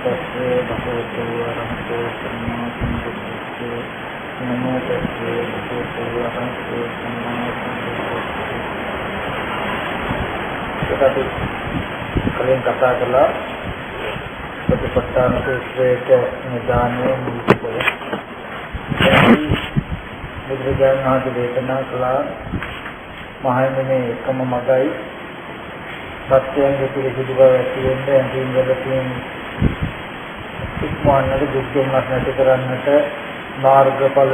තස්සේ භගවතු වරහතෝ සම්මා සම්බුද්දස්සේ නමෝ තස්සේ භගවතු වරහතෝ සම්මා සම්බුද්දස්සේ. අපි කලින් කතා කළා ප්‍රතිපත්තාන සූත්‍රයේක නිදානයේ මුල්කය. බුදුරජාණන් වහන්සේ දේශනා කළා මහණෙනි එකම මගයි සත්‍යයෙන් පිළිසිදු බව ඇති වෙන්නේ අන්තිම වලකින් ඉක්මවන්නට දුක් දුම්නස් නැති කරන්නට මාර්ගඵල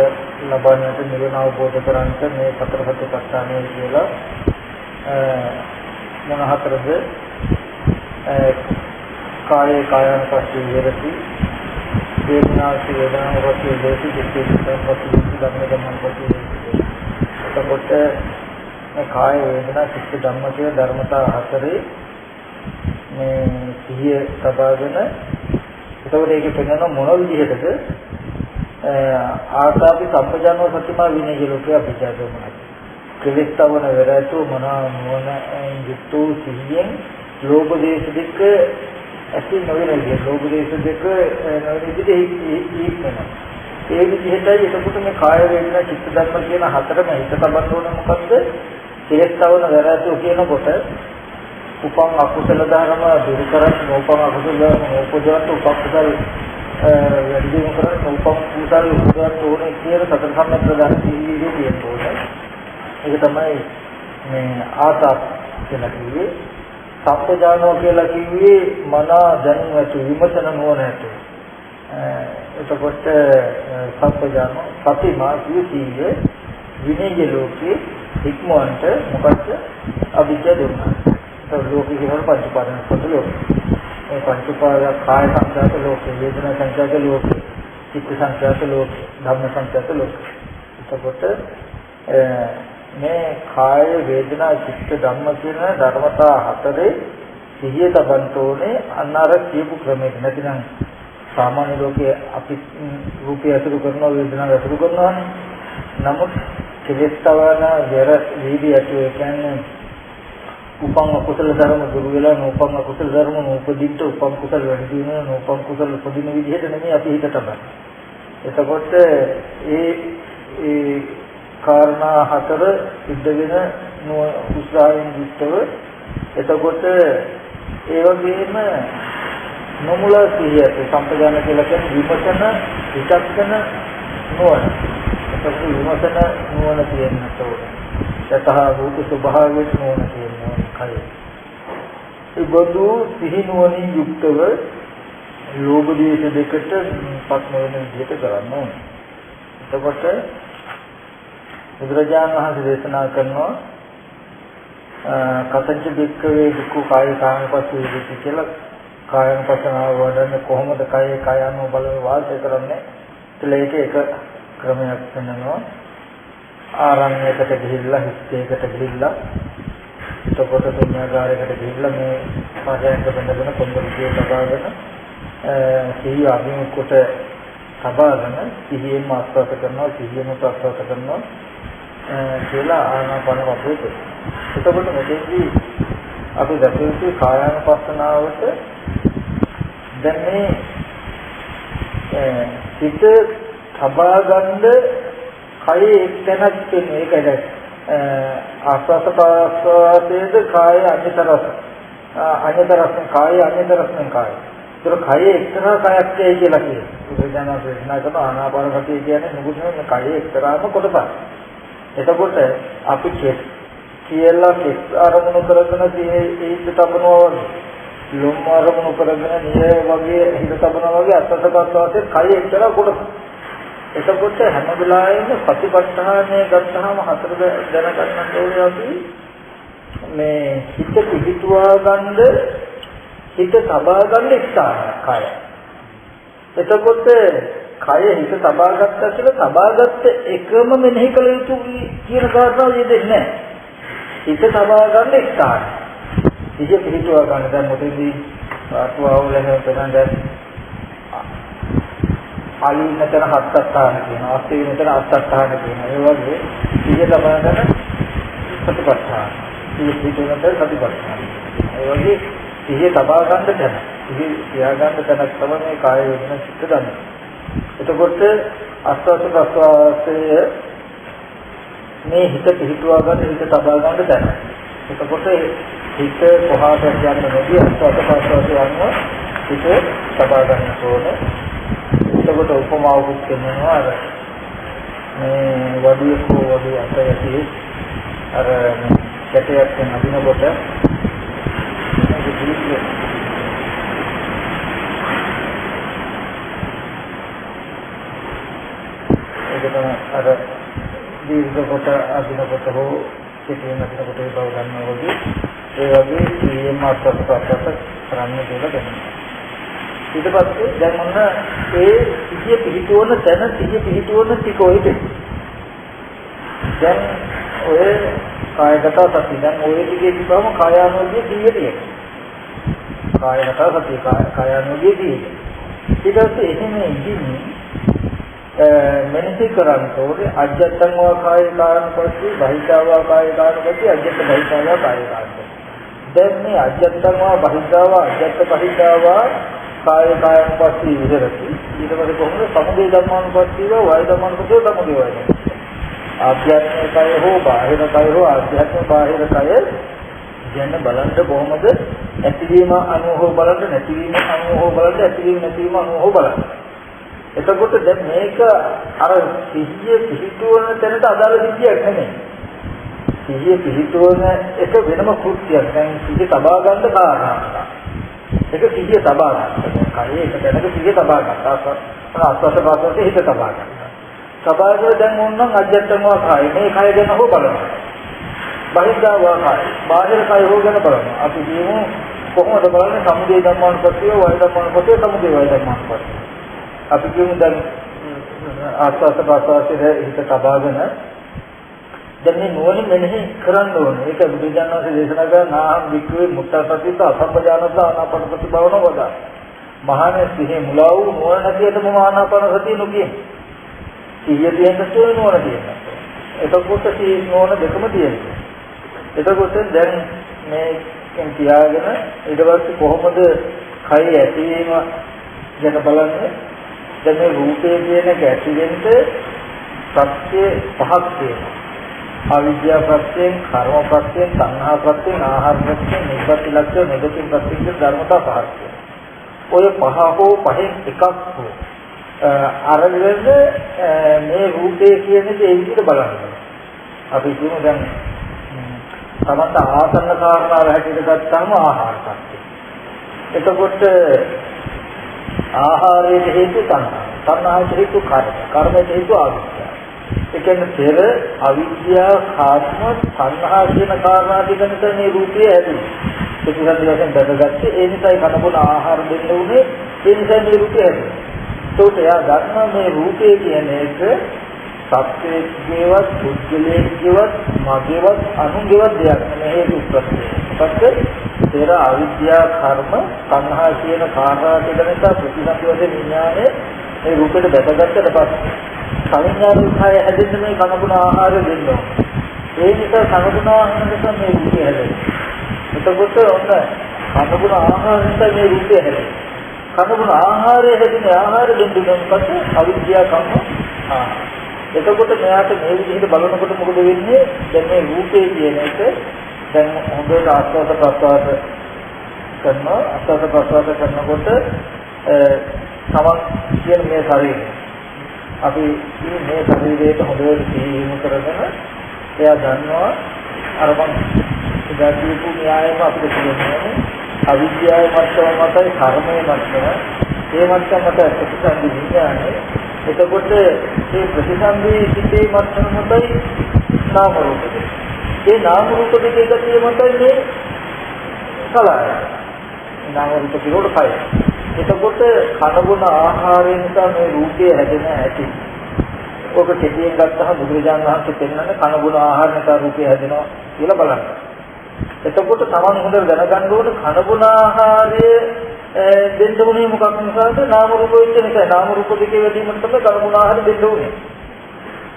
ලබන්නට නිවන අවබෝධ කරගන්නට මේ සතර සතිපට්ඨානය කියලා මොන හතරද කායේ කායानुपස්සී විහෙරති වේදනාසි වේදනානුපස්සී විහෙරති චිත්තේ චිත්තපස්සී ධම්මපස්සී විහෙරති. එතකොට කාය වේදනා චිත්ත ධම්ම කියන ධර්මතා හතරේ මේ සිහිය සබාගෙන එතකොට ඒකේ පෙන්වන මොන විදිහටද ආසාපි සම්පජානෝ සතිමා විනය ලෝකේ අභිජාතෝමනයි කෙලෙස්තවන වෙරතු මොන යුක්තෝ සිහියෙන් ලෝභ දේශ දෙක ඇති නොවන විදිහ ලෝභ දේශ දෙක නොවන විදිහ ඉක්මන ඒ විදිහටයි එතකොට මේ කාය වේදනා චිත්ත ධර්ම කියන හතරම හිත තබන්න ඕනේ මොකද්ද? කෙලෙස්තවන වැරැද්ද කියනකොට උපං අකුසල ධර්ම දුරු කරත් නෝපං අකුසල ධර්ම නෝපජාත උපකුසල වැඩි දියුණු කරත් නෝපං කුසල උපදවන්න ඕනේ කියන සතර සම්‍යක් ප්‍රදාන සීලයේ තියෙන ඕනේ. ඒක තමයි මේ ආසත් කියලා කිව්වේ. සම්පජානෝ කියලා කිව්වේ මන දැනුවතු විමසන නොනැත. එතකොට සම්පජානෝ සතිමා කිව්වේ විනය ලෝකේ ඉක්මවන්ට මොකක්ද අභිජ්ජා දුන්නා. ඒක ලෝකේ කියන පංච උපාදාන සතර ලෝක. මේ පංච උපාදාන කාය සංඛ්‍යාත ලෝකේ, වේදනා සංඛ්‍යාත ලෝකේ, චිත්ත සංඛ්‍යාත ලෝකේ, ධම්ම සංඛ්‍යාත ලෝකේ. එතකොට මේ කාය වේදනා චිත්ත ධම්ම කියන ධර්මතා හතරේ සිහිය තබන්තෝනේ අන්නර කියපු ක්‍රමයක නැතිනම් සාමාන්‍ය ලෝකයේ අපි රූපය අසුරු කරනවා වේදනාව අසුරු කරනවානේ. නමුත් කෙලෙස්තවන වර වීදී ඇතුව කියන්නේ උපං අකුසල ධර්ම දුරු වෙලා නෝපං අකුසල ධර්ම නෝපදිට උපං කුසල වැඩි වෙනවා නෝපං කුසල උපදින විදිහට නෙමෙයි අපි හිත තබන්නේ. එතකොට ඒ කාරණා හතර සිද්ධ වෙන උත්සාහයෙන් යුක්තව එතකොට ඒ වගේම නොමුල සිහිය සම්පජාන කියලා කියන්නේ විමසන විචක්ෂණ නොවන. එතකොට විමසන නොවන තියෙන්නට ඕනේ. යතහ රූප ස්වභාවයෙන් නොවන තියෙනවා කය. ඒ බඳු සිහි නොවනින් යුක්තව ලෝභ දේශ දෙකට පත් නොවන විදිහට කරන්න ඕනේ. එතකොට බුදුරජාණන් වහන්සේ දේශනා කරනවා කතංච බික්කවේ දුක්ඛ කාය කායනුපස්සී විදිහට කියලා කායනුපස්සනාව වඩන්නේ කොහොමද කායේ කායano බලව වාසය කරන්නේ කියලා ඒක ක්‍රමයක් වෙනවා. ආරණ්‍යයකට ගිහිල්ලා හිස්තේකට ගිහිල්ලා එතකොට පුණ්‍යාගාරයකට ගිහිල්ලා මේ පාදයන්ට බඳගෙන පොන්දරිය ලබාගෙන සිහිය අභිමුඛට තබාගෙන සිහියෙන්ම ආස්වාද කරනවා සිහියෙන්ම ප්‍රසවාස කරනවා කියලා ආනාපාන වගේ. එතකොට මෙතෙන්දී අපි දැක්කේ කායानुපස්සනාවට දැන් මේ හිත තබා ගන්න කයේ එක්තැනක් තියෙන එකද ආස්වාද ප්‍රසවාසයේද කාය අනිතරස් කාය අනිතරස්ෙන් කාය. ඒක කයේ එක්තරා කයක් කියලා කියනවා. බුදුදහම දේශනා කරන ආනාපාන සතිය කියන්නේ නුඹුනේ මේ කයේ එක්තරාම කොටසක්. එතකොට අපි කියලා අරමුණු කරගෙන හිත තබනවා වගේ ලොම් අරමුණු කරගෙන නිය වගේ හිත තබනවා වගේ අත්සපස්වාසයේ කය එක්තරා කොටසක්. එතකොට හැම වෙලාවෙම ප්‍රතිපත්තහනේ ගත්තාම හතර දැනගන්න ඕනේ අපි මේ හිත පිහිටුවා ගන්න හිත තබා ගන්න ස්ථානය කය. එතකොට කය හිත තබා ගත්තා කියලා තබාගත්ත එකම මෙනෙහි කළ යුතු කියන කාරණාව යෙදෙන්නේ නැහැ. හිත තබා ගන්න ස්ථානය. හිත පිහිටුවා ගන්න දැන් මොකෙදී ආත්මාව ලැබෙන තැනට ආලී නැතර හත්ස්ථාන කියනවා. අස්තේ නැතර අස්තස්ථාන කියනවා. ඒ වගේ හිත තබා ගන්න ප්‍රතිපත්තාන. හිත පිහිටුවා ගන්න ප්‍රතිපත්තාන. ඒ වගේ සිහිය තබා ගන්න තැන. ඉහි තියාගන්න තැනක් තමයි මේ කාය වේදනා චිත්ත ධම්ම. එතකොට ආස්වාද ප්‍රස්වාසය මේ හිත පිහිටුවා ගන්න හිත තබා ගන්න තැන. එතකොට හිත කොහාට යන්න නැති ආස්වාද ප්‍රස්වාසය යනවා හිත තබා ගන්න ඕනේ. එතකොට උපමාවකුත් කියනවා අර මේ වඩුවේ අත යටි අර කැටයක් නදිනකොට අර දීර්ඝ කොට අදිනකොට හෝ කෙටියෙන් අදිනකොට ඒ බව ගන්නවා වගේ ඒ වගේ සියම අත්පත්පත් කරන්න කියලා ගන්නවා. ඊට පස්සේ දැන් මොන ඒ සිහිය පිහිටුවන තැන සිහිය පිහිටුවන ටික ඔයද දැන් ඔය කායගත සති දැන් ඔය ටිකේ තිබවම කායානුභවයේ 100 තියෙනවා. කායගත සති කායානුභවයේ 100. ඊට පස්සේ එහෙම ඉඳින්නේ මෙනෙහි කරනකොට අජත්තං වා කාය කායනුපස්සී බහිද්ධා කාය කායනුපස්සී අජත්ත බහිද්ධා කාය කායනුපස්සී. දැන් මේ අජත්තං වා බහිද්ධා අජත්ත බහිද්ධා කාය කායනුපස්සී විහෙරති. ඊට පස්සේ කොහොමද සමුදය ධම්මානුපස්සීව වය ධම්මානුපස්සීව සමුදය වයයි. ආධ්‍යාත්මික කය හෝ බාහිර කය හෝ ආධ්‍යාත්මික බාහිර කය ගැන බලන්න කොහොමද ඇතිවීම අනුව හෝ බලන්න නැතිවීම අනුව හෝ බලන්න ඇතිවීම නැතිවීම අනුව හෝ බලන්න. එතකොට දැන් මේක අර සිහිය පිහිටුවන තැනට අදාළ සිහියක් නෙමෙයි. සිහිය පිහිටුවන එක වෙනම කෘත්‍යයක්. දැන් සිහිය තබා ගන්න කාරණා. ඒක සිහිය තබා ගන්න. කයේ එක තැනක සිහිය තබා ගන්න. ආස්වාද ප්‍රාසවාසයේ හිත තබා ගන්න. තබාගෙන දැන් ඕනනම් අජත්තමවා කාය මේ කය ගැන හෝ බලනවා. බහිද්ධා කාය බාහිර කය හෝ ගැන බලනවා. අපි කියමු කොහොමද බලන්නේ සමුදය ධම්මානුපස්සීව වය ධම්මානුපස්සීව සමුදය වය ධම්මානුපස්සීව. අපි කියමු දැන් ආස්වාද ප්‍රාසවාසයේ හිත තබාගෙන දැන් මේ නුවණ මෙනෙහි කරන්න ඕනේ. ඒක බුදුජානක දේශනා කරන නාම වික්‍රේ මුත්තසතිත අසම්පජානත ආනාපානසති භාවන වදා. මහානේ සිහි මුලා වූ නුවණ නැතිවම ආනාපානසතිය නොකිය. සිහිය තියෙන තේ නුවණ තියෙනවා. එතකොට සිහි නුවණ දෙකම තියෙනවා. එතකොට දැන් මේකෙන් තියාගෙන ඊට පස්සේ කොහොමද කය ඇතිවීම ගැන බලන්නේ. දැන් මේ රූපේ කියන එක ඇතිවෙන්න සත්‍ය පහක් තියෙනවා. අවිද්‍යා ප්‍රත්‍යයෙන්, කර්ම ප්‍රත්‍යයෙන්, සංහා ප්‍රත්‍යයෙන්, ආහාර ප්‍රත්‍යයෙන්, නිබ්බති ලක්ෂණ, නිබ්බති ප්‍රත්‍යයෙන් ධර්මතා පහක් තියෙනවා. ඔය පහ හෝ පහෙන් එකක් හෝ අරගෙන මේ රූපේ කියන දේ ඒ විදිහට බලන්න. අපි කියමු දැන් තමන්ට ආසන්න කාරණාව හැටියට ගත්තාම ආහාර ප්‍රත්‍යය. එතකොට ආහාරයේ හේතු තණ්හා. තණ්හාට හේතු කර්ම. කර්මයට හේතු අවිද්‍යාව. ඒ කියන්නේ පෙර අවිද්‍යාව කාර්ම තණ්හා කියන කාරණා දෙක නිසා මේ රූපය ඇතිවෙන්නේ. ප්‍රතිසන්දි වශයෙන් දැකගත්තේ ඒ නිසායි කනබුන ආහාර දෙන්න උනේ ඒ නිසා මේ රූපය ඇතිවෙන්නේ. ඒකට එයා ගන්න මේ රූපය කියන එක සත්‍යයේවත් පුද්ගලයේවත් මගේවත් අනුගේවත් දෙයක් නෙමෙයි හේතු ප්‍රත්‍යය. ඊපස්සේ පෙර අවිද්‍යාව කර්ම තණ්හා කියන කාරණා දෙක නිසා ප්‍රතිසන්දි වශයෙන් විඥානයේ මේ රූපෙට දැකගත්තට පස්සේ සංඥානුඛය හැදෙන්න මේ කනබුන ආහාර දෙන්න ඕනේ. ඒ නිසා කනබුන ආහාර නිසා මේ රූපය හැදෙන්නේ. එතකොට ඔන්න කනබුන ආහාර නිසා මේ රූපය හැදෙන්නේ. කනබුන ආහාරය හැදෙන්නේ ආහාර දෙන්නුෙන් පස්සේ අවිද්‍යාව කම්ම එතකොට මෙයාට මේ විදිහට බලනකොට මොකද වෙන්නේ? දැන් මේ රූපේ කියන එක දැන් හොඳට ආස්වාද ප්‍රසවාස කරනවා. ආස්වාද ප්‍රසවාස කරනකොට තමන් කියන මේ ශරීරය අපි මේ ශරීරයට හොඳට සිහින කරගෙන එයා දන්නවා අර මම ඉඳලා කියපු න්‍යායම අපිට කියන්නේ අවිද්‍යාව මට්ටම මතයි කර්මයේ මට්ටම ඒ මට්ටමට ප්‍රතිසන්දි විඥානය. එතකොට මේ ප්‍රතිසන්දි සිටේ මට්ටම මතයි නාම රූප දෙක. ඒ නාම රූප දෙක එකතිය මතයි මේ කලය. නාම රූප කිරෝඩ කය. එතකොට කනබුන ආහාරය නිසා මේ රූපය හැදෙන ඇති. ඔක කෙටියෙන් ගත්තහම බුදුරජාණන් වහන්සේ පෙන්නන්නේ කනබුන ආහාර නිසා රූපය හැදෙනවා කියලා බලන්න. එතකොට තමන් හොඳට දැනගන්න ඕනේ කනබුන ආහාරය දෙන්න උනේ මොකක් නිසාද? නාම රූප වෙච්ච නිසා. නාම රූප දෙකේ වැඩිමකට තමයි කනබුන ආහාර දෙන්න උනේ.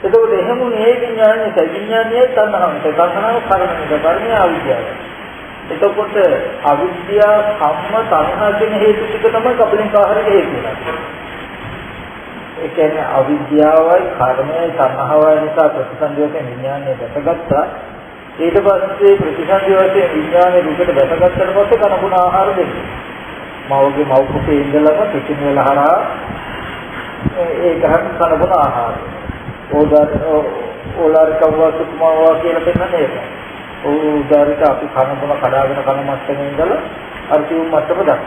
එතකොට එහෙම මේ විඥානයේ විඥානයේ තණ්හාව. තණ්හාව කර්මයේ කර්මයේ අවිද්‍යාව. එතකොට අවිද්‍යාව, කම්ම, තණ්හා කියන හේතු ටික තමයි කබලින්කාහාරයේ හේතු වෙන්නේ. ඒ කියන්නේ අවිද්‍යාවයි, කර්මයයි, තණ්හාවයි නිසා ප්‍රතිසන්දියෝගේ විඥානය දැකගත්තා. ඊට පස්සේ ප්‍රතිසන්දියෝගේ විඥානයේ රූපයට දැකගත්තට පස්සේ කනගුණ ආහාර දෙන්නේ. මවගේ මව කුසේ ඉඳලම පිටින් වෙලා හරහා ඒක හරි කනගුණ ආහාර. ඕලාරිකවවා සුකුමාවා කියලා පෙන්නන්නේ ඒක. උදාරිත අපි කනගුණ කඩාගෙන කන මට්ටමේ ඉඳලා අර තියුම් මට්ටම දක්වා.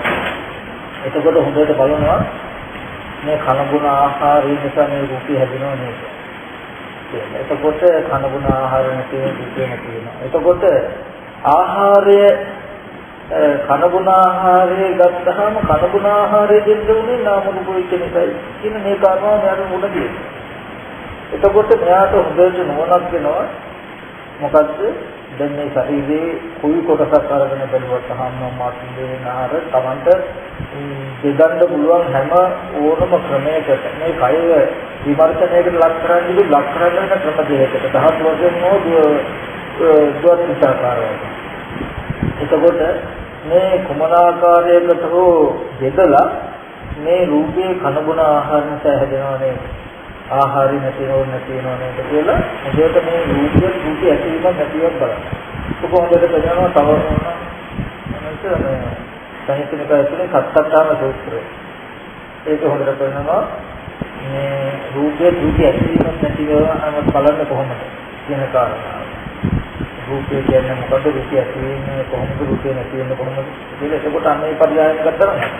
එතකොට හොඳට බලනවා මේ කනගුණ ආහාරය නිසා මේ රූපය හැදෙනව නේද? එතකොට කනගුණ ආහාර නැති වෙනවා. එතකොට ආහාරය කනගුණ ආහාරය ගත්තාම කනගුණ ආහාරය දෙන්න උනේ නාම රූප විචිතයි කියන මේ කාරණාව මෙයාට මුණ දෙනවා. එතකොට මෙයාට හොඳට නෝනක් වෙනවා. මොකද්ද? දැන් මේ ශරීරයේ කුයි කොටසක් අරගෙන බලුවත් තහනම් මාත්‍රි දෙන ආහාර තමන්ට දෙදන්න පුළුවන් හැම ඕනම ක්‍රමයකට මේ කය විමර්ශනයකට ලක් කරන්නේ ලක් කරන ක්‍රම දෙකකට දහස් වශයෙන් හෝ දුරවිචාරය. එතකොට මේ කුමනාකාරයකට හෝ බෙදලා මේ රූපේ කනගුණ ආහාර නිසා හැදෙනවා නේද? ආහාරي නැතිවෙනව නේද කියලා හොඳට මේ රූපය ඇතිවීම නැතිවීම බලන්න. ඒක හොඳට බලනවා තව සාහිත්‍යනික ඇතුලේ සත්‍යතාව සූත්‍රය. ඒක හොඳට බලනවා මේ රූපය ඇතිවීම නැතිවීම බලන්න කොහොමද කියන කාරණාව. රූපය කියන්නේ මොකද? රූපය ඇතිවෙන්නේ කොහොමද? රූපය නැතිවෙන්නේ කොහොමද කියලා එතකොට අන්නේ පරියායන ගත්තා නම්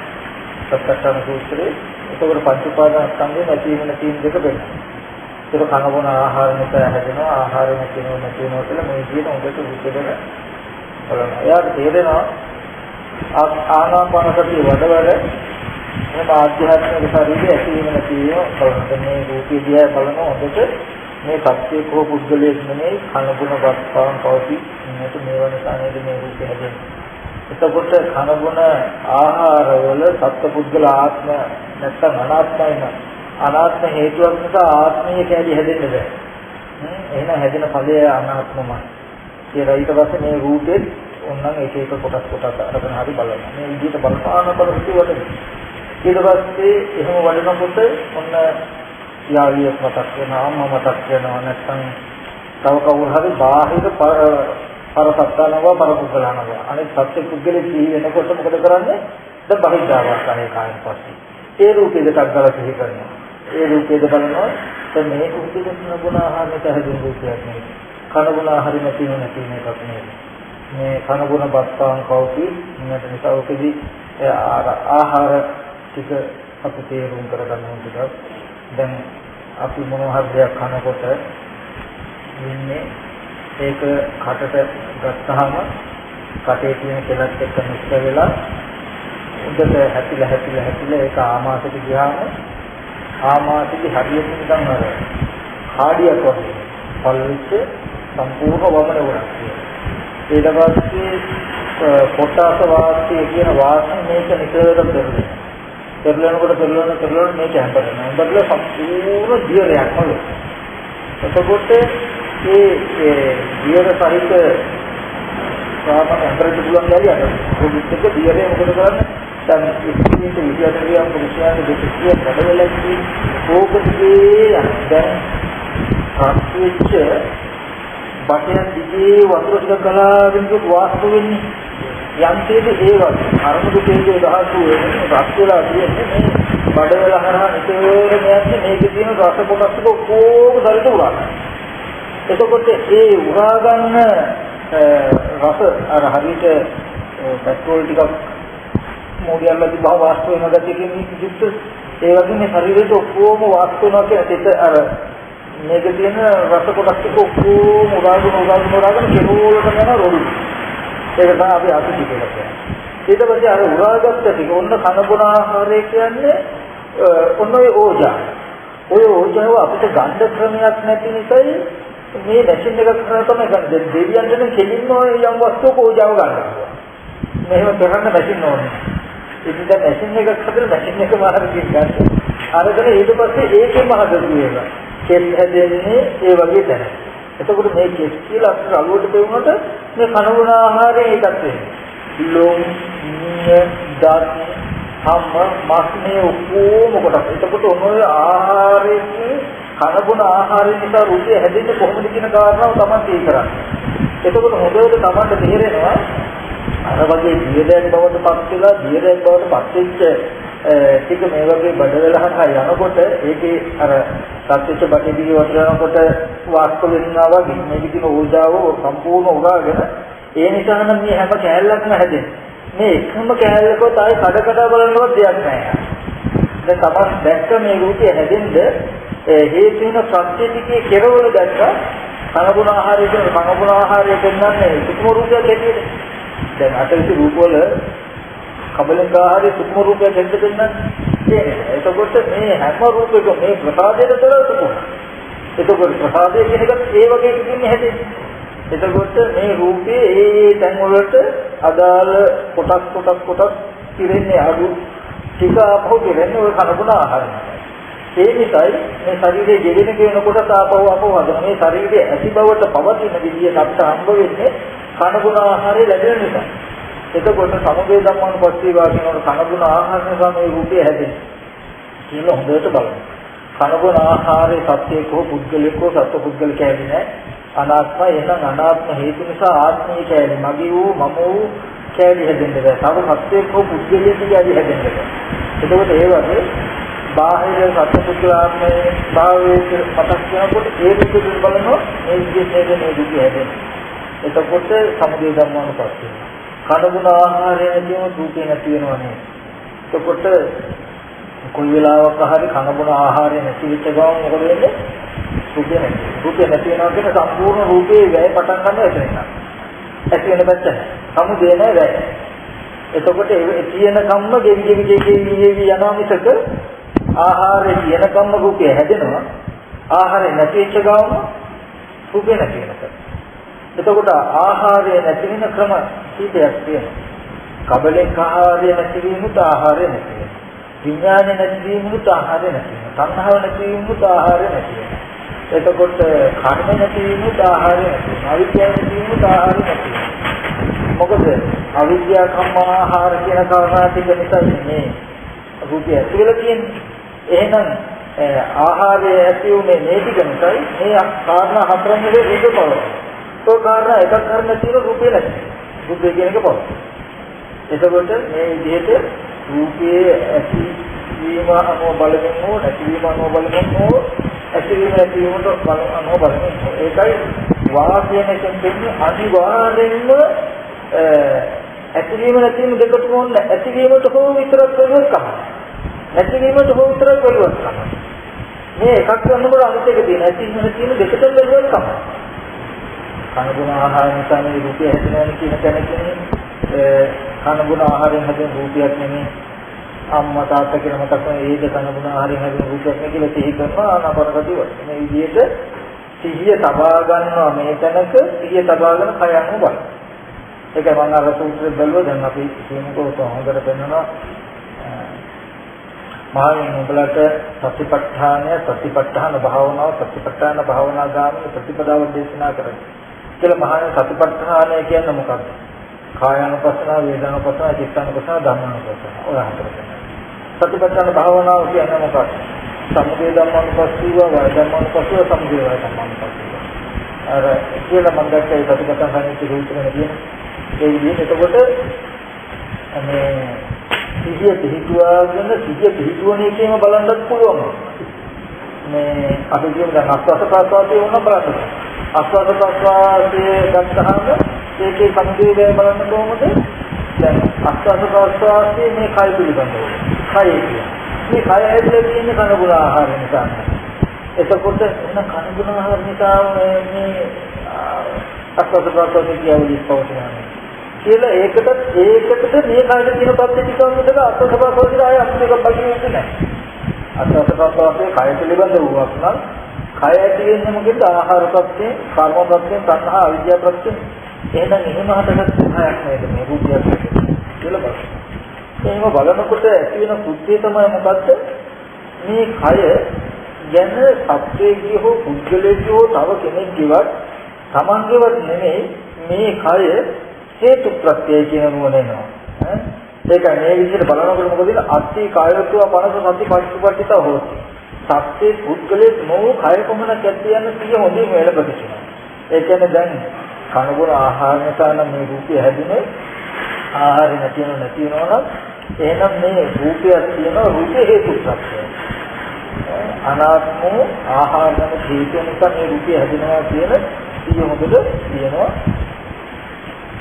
සත්‍යතාව සූත්‍රයේ එතකොට පංච උපාදානස්කන්ධේ නැතිවීම නැතිවීම දෙක වෙනවා. ඒක කනබන ආහාර නිසා හැදෙනවා, ආහාර නැතිවෙනවා කියලා මේ කියන උදේට විචේදන බලනවා. එයාට තේරෙනවා ආනාපානසතිය වඩවල මේ ආධ්‍යාත්මික ශරීරය ඇතිවීම නැතිවීම බලනවා. මේ රූපය දිහා බලනවා හොඳට මේ සත්‍යක හෝ පුද්ගලයෙක් නෙමෙයි කනබුන වස්තාවන් පවති මේක මේව නිසා නේද මේ රූපය හැදෙන්නේ. එතකොට කනගුණ ආහාරවල සත්පුද්ගල ආත්ම නැත්නම් අනාත්මයි අනාත්ම හේතුවක් නිසා ආත්මය කැලි හැදෙන්නේ බෑ. එහෙනම් හැදෙන ඵලය අනාත්මමයි. කියලා ඊට පස්සේ මේ රූපෙත් ඕනනම් එක එක කොටස් අරගෙන හරි බලන්න. මේ විදිහට බලපාන බලපෑවට ඊට පස්සේ එහෙම වඩනකොට ඔන්න යාවියක් මතක් වෙනවා, අම්මා මතක් වෙනවා නැත්නම් තව කවුරු හරි බාහිර පරසත්තානවා පරපුද්ගලනවා. අනිත් සත්‍ය පුද්ගලෙක් සිහි වෙනකොට මොකද කරන්නේ? දැන් බහිද්ධාවක් අනේ කායන් පස්සේ. ඒ රූපේ දෙකක් ගලලා සිහි කරනවා. ඒ රූපේද බලනවා. දැන් මේ රූපේ දෙන ගුණ ආහාරයට හැදෙන රූපයක් නෙවෙයි. කන ගුණ ආහාර නැති එකක් නෙවෙයි. මේ කන ගුණ බස්සාන් කවුති මේකට නිසා ඔකදී ආහාර ටික අපි තේරුම් කරගන්න ඕනේ. දැන් අපි මොනවා හරි දෙයක් කනකොට ඉන්නේ ඒක කටට ගත්තාම කටේ තියෙන කෙලත් එක්ක මිශ්‍ර වෙලා උඩට හැපිලා ඒක ආමාශයට ගියාම ආමාශයේ හරියට නිකන් අර කාඩියක් වගේ පල්විච්ච සම්පූර්ණ වමන වුණා. ඊට පස්සේ පොට්ටාස වාස්තිය කියන වාස්තිය මේක නිතරම පෙරලෙනකොට මේක හැපෙනවා. උඩට සම්පූර්ණ දියරයක් වගේ. එතකොට ඒ දියර සහිත සාමාන්‍ය අන්තරට පුළුවන් ගැලියට පොඩික් එක දියරේ මොකද කරන්නේ? දැන් ඉස්සින්ට විද්‍යාර්ථියන් පුරුෂයන් දෙකේ වැඩවල ඕකදී දැන් කාර්යච්ච බටයන් දිගේ වතුර ටික ගලාගෙන වාස්තු වෙන්නේ යන්තේද ඒ වගේ අරමුණු තේජෝ දහතු වෙන්නේ රත් වෙලා තියෙන්නේ මේ බඩවල හරහා නිතරම යන්නේ මේකේ තියෙන රස කොටස් ටික ඔක්කොම සරිත උරාගන්න. එතකොට ඒ උරා ගන්න රස අර හරියට පෙට්‍රෝල් ටිකක් මොඩියල්ලා තිබහ වාස්තු වෙන ගැටකින් යුක්ත ඒ වගේ මේ ශරීරයට ඔක්කොම වාස්තු වෙනවා කියන අර මේක තියෙන රස කොටස් ටික ඔක්කොම උරාගෙන කෙරෝලට යන රොඩු. ඒක තමයි අපි අසුචි කියලා කියන්නේ. ඊට පස්සේ අර උරාගත්ත ටික ඔන්න කනබුන ආහාරය කියන්නේ ඔන්න ඔය ඕජා. ඔය ඕජාව අපිට ගන්න ක්‍රමයක් නැති නිසායි මේ මැෂින් එකක් කරලා තමයි ගන්න. දෙවියන් දෙන කෙලින්ම යම් වස්තුවක ඕජාව ගන්නවා. මෙහෙම කරන්න මැෂින් ඕනේ. ඉතින් දැන් මැෂින් එකක් හදලා මැෂින් එක මාර්ගයෙන් ගන්න. අරගෙන ඊට පස්සේ ඒකෙම හදලා තියෙනවා. කෙල් හැදෙන්නේ ඒ වගේ තැන. එතකොට මේ කෙස් කියලා අපිට අලුවට දෙවුනට මේ කනගුණ ආහාරය එකක් වෙන්නේ. ලොම්, දත්, හම්ම, මස් මේ ඔක්කොම කොටස්. එතකොට ඔය ආහාරයේ කනගුණ ආහාරය නිසා රුධිරය හැදෙන්නේ කොහොමද කියන කාරණාව තමයි තේරෙන්නේ. එතකොට හොඳට තමන්ට තේරෙනවා අර වගේ දියදැන් බවට පත් වෙලා දියදැන් බවට පත් වෙච්ච ටික මේ වගේ බඩවලහක යනකොට ඒකේ අර සත්‍යච්ච බඩේ දිගේ වටනකොට වාස්ක වෙනවා වගේ මේ විදින ඕජාව සම්පූර්ණ උරාගෙන ඒ නිසා නම් මේ හැම කෑල්ලක්ම හැදෙන්නේ. මේ එකම කෑල්ලකවත් ආයේ කඩ කඩ බලනවත් දෙයක් නැහැ. දැන් තමයි දැක්ක මේ රූපය හැදෙන්න හේතු වෙන සත්‍ය ටිකේ කෙරවල දැක්ක කනගුණ ආහාරය කියන කනගුණ ආහාරය දෙන්නන්නේ සුකුම රූපයක් හැටියට. දැන් අතරින් රූපවල කබලික ආහාරය සුකුම රූපයක් දෙන්න දෙන්නේ. එතකොට මේ හැම රූපයකම මේ ප්‍රසාදයට තර සුකුම. එතකොට ප්‍රසාදය කියන එකත් ඒ වගේ එකකින් හැදෙන්නේ. එතකොට මේ රූපයේ ඒ තැන් වලට අදාළ කොටස් පිරෙන්නේ අඩු ටික අපහු පිරෙන්නේ ඔය කනගුණ ආහාරය. ඒ නිසායි මේ ශරීරයේ ගෙවෙන කෙනකොට ආපහු හදන මේ ශරීරයේ ඇති බවට පවතින විදියට අපිට හම්බ වෙන්නේ කනගුණ ආහාරය ලැබෙන නිසා. එතකොට සමුදේ ධම්මානුපස්සීවා කියනකොට කනගුණ ආහාර නිසා මේ රූපය හැදෙන්නේ. කියලා හොඳට බලන්න. කනගුණ ආහාරයේ සත්‍යයක හෝ පුද්ගලික හෝ සත්ව පුද්ගල කැලේ නැහැ. අනාත්මය එනම් අනාත්ම හේතු නිසා ආත්මය කැලේ මගේ වූ මම වූ කැලේ හැදෙන්නේ නැහැ. තව සත්‍යයක හෝ පුද්ගලික කැලේ හැදෙන්නේ නැහැ. එතකොට ඒ වගේ බාහිර සත්‍ය පුද්ගල ආත්මයේ භාවයේ පතක් කරනකොට ඒ විදිහට බලනවා මේ විදිහට මේ දුක හැදෙන්නේ. එතකොට සමුදේ ධම්මානුපස්සීව කනගුණ ආහාරය නැතිවම දුකේ නැති වෙනවා නේ. එතකොට කොයි වෙලාවක හරි කනගුණ ආහාරය නැති වෙච්ච ගමන් මොකද වෙන්නේ? දුකේ නැති. දුකේ නැති වෙනවා කියන්නේ සම්පූර්ණ රූපේ වැය පටන් ගන්නවා එතන. ඇති වෙන පැත්ත. සමුදේ නෑ වැය. එතකොට ඒ තියෙන කම්ම ගෙවි යනවා මිසක ආහාරය තියෙන කම්ම රූපය හැදෙනවා. ආහාරය නැති වෙච්ච ගමන් රූපේ නැති වෙනවා. එතකොට ආහාරය නැති වෙන ක්‍රම කීපයක් තියෙනවා. කබලික ආහාරය නැති වීමත් ආහාරය නැති වෙනවා. විඥාන නැති වීමත් ආහාරය නැති වෙනවා. සංහව නැති වීමත් ආහාරය නැති වෙනවා. එතකොට කර්ම නැති වීමත් ආහාරය නැති වෙනවා. අවිද්‍යාව නැති වීමත් ආහාරය නැති වෙනවා. මොකද අවිද්‍යාව කම්ම ආහාර කියන කාරණා ටික නිසා මේ රූපය ඇති වෙලා තියෙන්නේ. එහෙනම් ආහාරය ඇති උනේ මේ ටික නිසායි මේ කාරණා හතරෙන් එකක පවතින. तो කාරණා එකක් කරන්න තියෙන රූපේ නැති. රූපේ කියන එක පොත. එතකොට මේ විදිහට රූපයේ ඇති වීම අනුව බලමින් හෝ නැති වීම අනුව බලමින් හෝ ඇති වීම නැති වීමට අනුව බලමින් හෝ ඒකයි වාක්‍යයෙන් කියන්නේ අනිවාර්යෙන්ම ඇති වීම නැති වීම දෙකටම ඕන ඇති වීමට හෝ විතරක් කරුවොත් කමක්. නැති වීමට හෝ විතරක් කරුවොත් කමක්. මේ එකක් කරනකොට අනිත් එක තියෙන ඇති වීම නැති වීම දෙකටම කරුවොත් කමක්. කනගුණ ආහාර නිසා මේ රූපය හැදෙනවා කියන තැනකින් කනගුණ ආහාරයෙන් හැදෙන රූපයක් නෙමෙයි අම්මා තාත්තා කියලා මතක් කරන ඒද කනගුණ ආහාරයෙන් හැදෙන රූපයක් නෙමෙයි කියලා සිහි කරනවා ආනාපානසතිය වගේ. මේ විදිහට සිහිය තබා ගන්නවා මේ තැනක සිහිය තබාගෙන කය යනවා බලන්න. ඒකයි මම අර සූත්‍රය බැලුවා දැන් අපි කියනකොට හොඳට පෙන්වනවා මහණෙනි උඹලට සතිපට්ඨාන භාවනා ගාමී ප්‍රතිපදාව දේශනා කරන්නේ. කියලා මහාන සතිපට්ඨානය කියන්නේ මොකක්ද? කායानुපස්සන, වේදනානුපස්සන, චිත්තානුපස්සන, ධම්මානුපස්සන. ඔය හතර තමයි. සතිපට්ඨාන භාවනාව කියන්නේ මොකක්ද? සමුදය ධම්මානුපස්සීව, වය ධම්මානුපස්සීව, සමුදය වය ධම්මානුපස්සීව. අර කියලා මම දැක්කේ සතිපට්ඨාන සංකේත රූපගෙන කියන්නේ. ඒ විදිහට එතකොට මේ සිහිය පිහිටුවන එකේම බලන්නත් පුළුවන්. මේ අපි කියන දැන් අස්වාද ප්‍රාසවාදයේ වුණා බලන්න. අස්වාද ප්‍රාසවාදයේ ගත්තාම ඒකේ සම්පූර්ණය බලන්න කොහොමද? දැන් අස්වාද ප්‍රාසවාදයේ මේ කය පිළිබඳව. කය කියන්නේ. මේ කය ඇතුලේ තියෙන කනගුණ ආහාර නිසා. එතකොට එන කනගුණ ආහාර නිසා මේ අස්වාද ප්‍රාසවාදයේ කියවලි පවතිනවා. කියලා ඒකට මේ කායද තියෙන පද්ධතිකම් විතර අත්සපසෝදිර ආය අපිට බලන්නේ නැහැ. අත්සපසෝදිරේ කාය පිළිබඳ වූවක් නම් කාය ඇති වෙන්නේ මොකද? ආහාර ප්‍රත්‍යයෙන්, කර්ම ප්‍රත්‍යයෙන්, සංහා අවිද්‍යාව ප්‍රත්‍යයෙන්. එහෙනම් එහෙම හටගත් සහයක් නේද මේ බුද්ධියක් කියලා බලන්න. එහෙම බලනකොට ඇති වෙන බුද්ධිය තමයි මොකද්ද? මේ කය ගැන සත්‍යයේ හෝ පුද්ගලයේ හෝ තව කෙනෙක්ගේවත් තමන්ගේවත් නෙමෙයි මේ කය හේතු ප්‍රත්‍යය කියන නුවණ එනවා. ඒක මේ විදිහට බලනකොට මොකද වෙන්නේ? අත්ති කායත්ව පනස සති පටිච්චපටිත හොති. සත්‍ය පුද්ගලයේ මොහු කය කොමනක් ඇත්තේ යන සිය හොඳින් වෙලපදිනවා. ඒ කියන්නේ දැන් කනබුන ආහාර නිසා නම් මේ රූපය හැදුනේ ආහාර නැති වෙනවා එහෙනම් මේ රූපය තියෙනවා රූපේ හේතු ප්‍රත්‍යය. අනාත්ම ආහාර නම් හේතු නිසා මේ රූපය හැදෙනවා කියන සිය හොඳට තියෙනවා.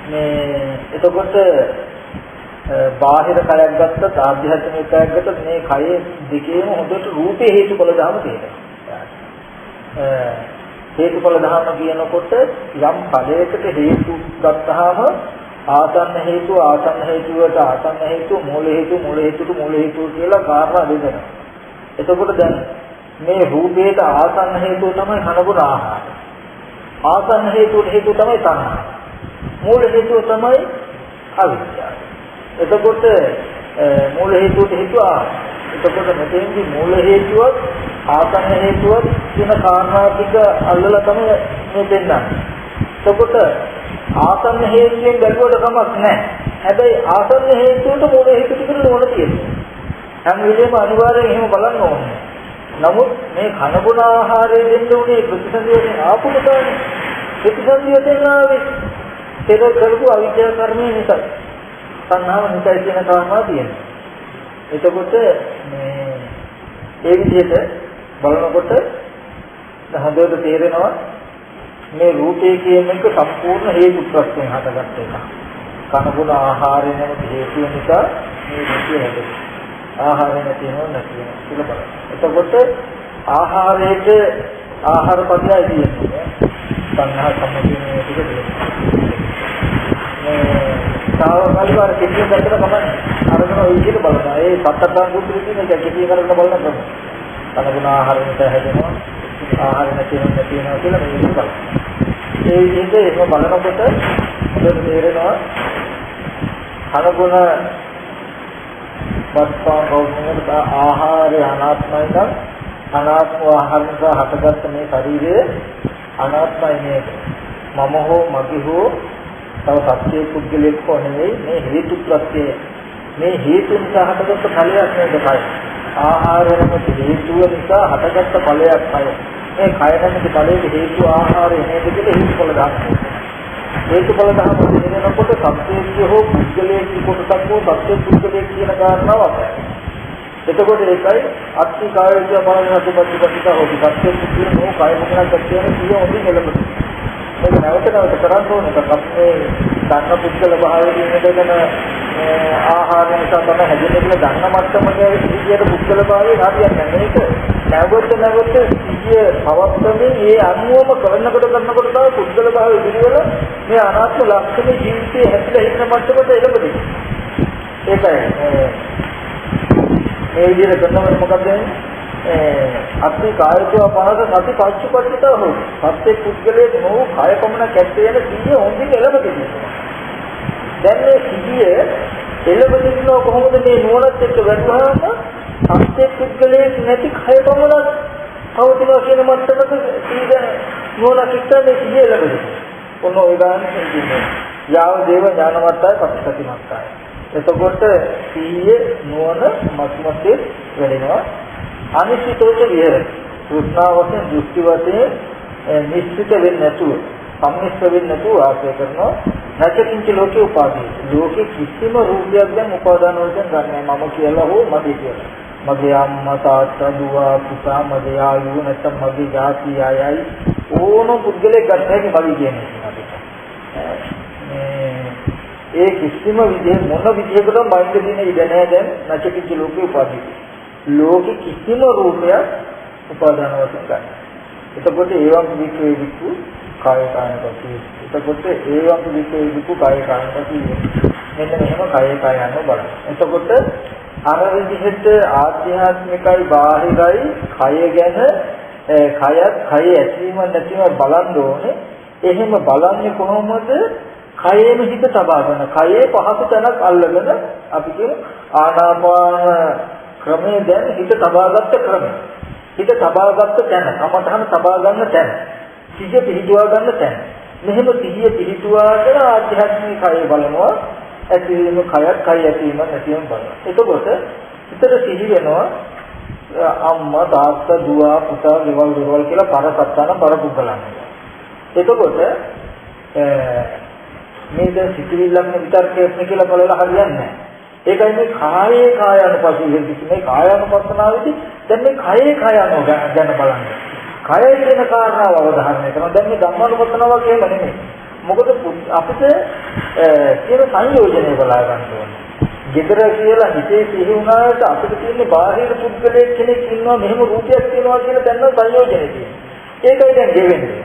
මේ එතකොට බාහිර කයක් ගත්තත් ආධ්‍යාත්මික කයක් ගත්තත් මේ කයේ දෙකේම හොඳට රූපේ හේතුඵල ධර්ම තියෙනවා. හේතුඵල ධර්ම කියනකොට යම් ඵලයකට හේතු ගත්තාම ආසන්න හේතුවට ආසන්න හේතුව මූල හේතුවට මූල හේතුව කියලා කාරණා දෙකක්. එතකොට දැන් මේ රූපේට ආසන්න හේතුව තමයි කනබුන ආහාර. ආසන්න හේතුව තමයි තණ්හා. මූල හේතුව තමයි අවිද්‍යාව. එතකොට මූල හේතුවට හේතුව එතකොට මෙතෙන්දී මූල හේතුවත් ආසන්න හේතුවත් කියන කාරණා ටික අල්ලලා තමයි මේ දෙන්නන්නේ. එතකොට ආසන්න හේතුයෙන් බැලුවට කමක් නැහැ. හැබැයි ආසන්න හේතුවට මූල හේතු ටික නෝන තියෙනවා. හැම වෙලේම අනිවාර්යෙන් එහෙම බලන්න ඕනේ. නමුත් මේ කනබුන ආහාරය දෙන්න උනේ ප්‍රතිසන්දියෙන් ආපු කොටනේ. ප්‍රතිසන්දියෙන් ආවේ පෙර කරපු අවිද්‍යා කර්මය නිසා. සංහාව නිසා කියන කාරණා තියෙනවා. එතකොට මේ ඒ විදිහට බලනකොට හොඳට තේරෙනවා මේ රූපේ කියන එක සම්පූර්ණ හේතු ප්‍රත්‍යයෙන් හටගත්ත එක. කනබුන ආහාරය නැති හේතු නිසා මේ රූපය හැදෙනවා. ආහාරය නැති වෙනවා කියලා බලන්න. එතකොට ආහාරයට ආහාර පදයයි තියෙන්නේ. සංහා සම්මුතියේ ටික දෙනවා. සාවකාලිකව කිසිම දෙයකට කමන්නේ. අරගෙන ඔය විදිහට බලනවා. ඒ සත්‍යයන් සූත්‍රයේ තියෙන එක කිසිම කරන්න බලන්න බෑ. කනබුන ආහාර නිසා හැදෙනවා. ආහාර නැති වෙනවා කියලා මේ විදිහට බලන්න. ඒ විදිහට ඒක බලනකොට අපිට තේරෙනවා කනබුන වස්තුන් කවුරුනකට ආහාරය අනාත්මයි නම් අනාත්ම ආහාර නිසා හටගත්ත මේ ශරීරය අනාත්මයි නේද? මම හෝ මගේ හෝ තව සත්‍ය පුද්ගලෙක් හෝ නෙවෙයි මේ හේතු ප්‍රත්‍යය මේ හේතු නිසා හටගත්ත ඵලයක් නේද කය. ආහාරය නැමැති හේතුව නිසා හටගත්ත ඵලයක් කය. මේ කය නැමැති ඵලයේ හේතු ආහාරය නේද කියලා හේතුඵල ධර්ම. හේතුඵල ධර්ම දෙනකොට සත්‍යයේ හෝ පුද්ගලයේ කොටසක් හෝ සත්‍ය පුද්ගලයේ කියන කාරණාවක්. එතකොට ඒකයි අත්ති කායය බලනකොට ප්‍රතිපදිත හොදි සත්‍ය පුද්ගලයේ නෝ කාය මොකක්ද කියන සිය හොඳින් එළඹෙනවා. ඒක නැවත කරන්න ඕනේ. අපේ ධර්ම පුද්ගල භාවයේ ඉන්නකන ආහාර නිසා තමයි හැදෙන්නේ කියලා ධර්ම මට්ටමක විදියට පුද්ගල භාවයේ හරියන්නේ මේක නැවත සිය පවත්තමින් ඒ අනුවම කරනකොට තමයි පුද්ගල භාවයේ දිවිවල මේ අනාත්ම ලක්ෂණ ජීවිතයේ හැදලා ඉන්න මට්ටමට එළඹෙන්නේ. ඒකයි මේ විදිහට කරනකොට මොකද වෙන්නේ? අත්ති කායත්ව පනස සති පච්චපටිත හොයි. සත්‍ය පුද්ගලයේ නෝ කාය කොමන කැත්තේ යන සිහිය හොඳින් එළඹෙන්නේ. දැන් මේ සිහිය එළඹෙන්නේ කොහොමද මේ නුවණත් එක්ක වැටුනහම සත්‍ය පුද්ගලයේ නැති කාය කොමන කවුරුද කියන මට්ටමක සීද නුවණ කිත්තේ සිහිය එළඹෙන්නේ. ඔන්න ඔය ගන්න කියන්නේ යාව දේව ඥානවත්තයි පටිසතිමත්තයි. එතකොට සිහිය නුවණ මත්මතේ වැඩෙනවා. අනිශ්චිතෝච විහෙර තෘෂ්ණාව වශයෙන් දෘෂ්ටි වශයෙන් නිශ්චිත වෙන්නේ නැතුව සම්මිශ්‍ර වෙන්නේ නැතුව ආශ්‍රය කරනවා. නැචකින්ච ලෝකේ උපාදී ලෝකේ කිසිම රූපයක් දැන් උපාදාන වශයෙන් ගන්නෑ. මම කියලා හෝ මගේ කියලා. මගේ අම්මා තාත්තා දුව පුතා මගේ යාළුවෝ නැත්නම් මගේ ජාති අයයි ඕන පුද්ගලෙක් ගන්න හැකි මගේ කියන්නේ. ඒ කිසිම විදිහේ මොන විදිහකටම බයින්ද දින ඉඩ නැහැ දැන් නැචකින්ච ලෝකේ උපාදී. ලෝකෙ කිසිම රූපයක් උපාදාන වශයෙන් ගන්න. එතකොට ඒවම් වික්‍රේ වික්ඛු කාය කායපති. එතකොට ඒවම් වික්‍රේ වික්ඛු කාය කායපති. මෙන්න මෙහෙම කාය කාය යනවා බලන්න. එතකොට අර විදිහට ආධ්‍යාත්මිකයි බාහිරයි කය ගැන කයත් කය ඇතිවීම නැතිවීම බලන්න ඕනේ. එහෙම බලන්නේ කොහොමද? කයෙම හිත තබාගෙන කයේ පහසු තැනක් අල්ලගෙන අපි කියන ආනාපාන ක්‍රමයේ දැන් හිත තබාගත්ත ක්‍රමය. හිත තබාගත්ත තැන, කමඨහන තබා ගන්න තැන, සිහිය පිහිටුවා ගන්න තැන. මෙහෙම සිහිය පිහිටුවාගෙන ආධ්‍යාත්මික කය බලනවා, ඇතිවීම කයත් කය ඇතිවීම නැතිවීම බලනවා. එතකොට හිතට සිහි වෙනවා අම්මා තාත්තා දුව පුතා ගෙවල් දොරවල් කියලා පරසත්තන පරපුගලන්න. එතකොට මේ දැන් සිතිවිල්ලක් විතරකයක් නේ කියලා බලලා හරියන්නේ නැහැ. ඒකයි මේ කායේ කායानुපස්සී වෙන්නේ. මේ කායानुපස්සනාවේදී දැන් මේ කායේ කායano ගැන බලන්න. කය කියන කාරණාව අවධාරණය කරනවා. දැන් මේ ධම්මානුපස්සනාවක් එහෙම නෙමෙයි. මොකද අපිට කියන සංයෝජනය බලා ගන්න ඕනේ. gedara කියලා හිතේ සිහි වුණාට අපිට තියෙන බාහිර පුද්ගලයෙක් කෙනෙක් ඉන්නවා මෙහෙම රූපයක් තියෙනවා කියලා දැන් සංයෝජනය තියෙනවා. ඒකයි දැන් ගෙවෙන්නේ.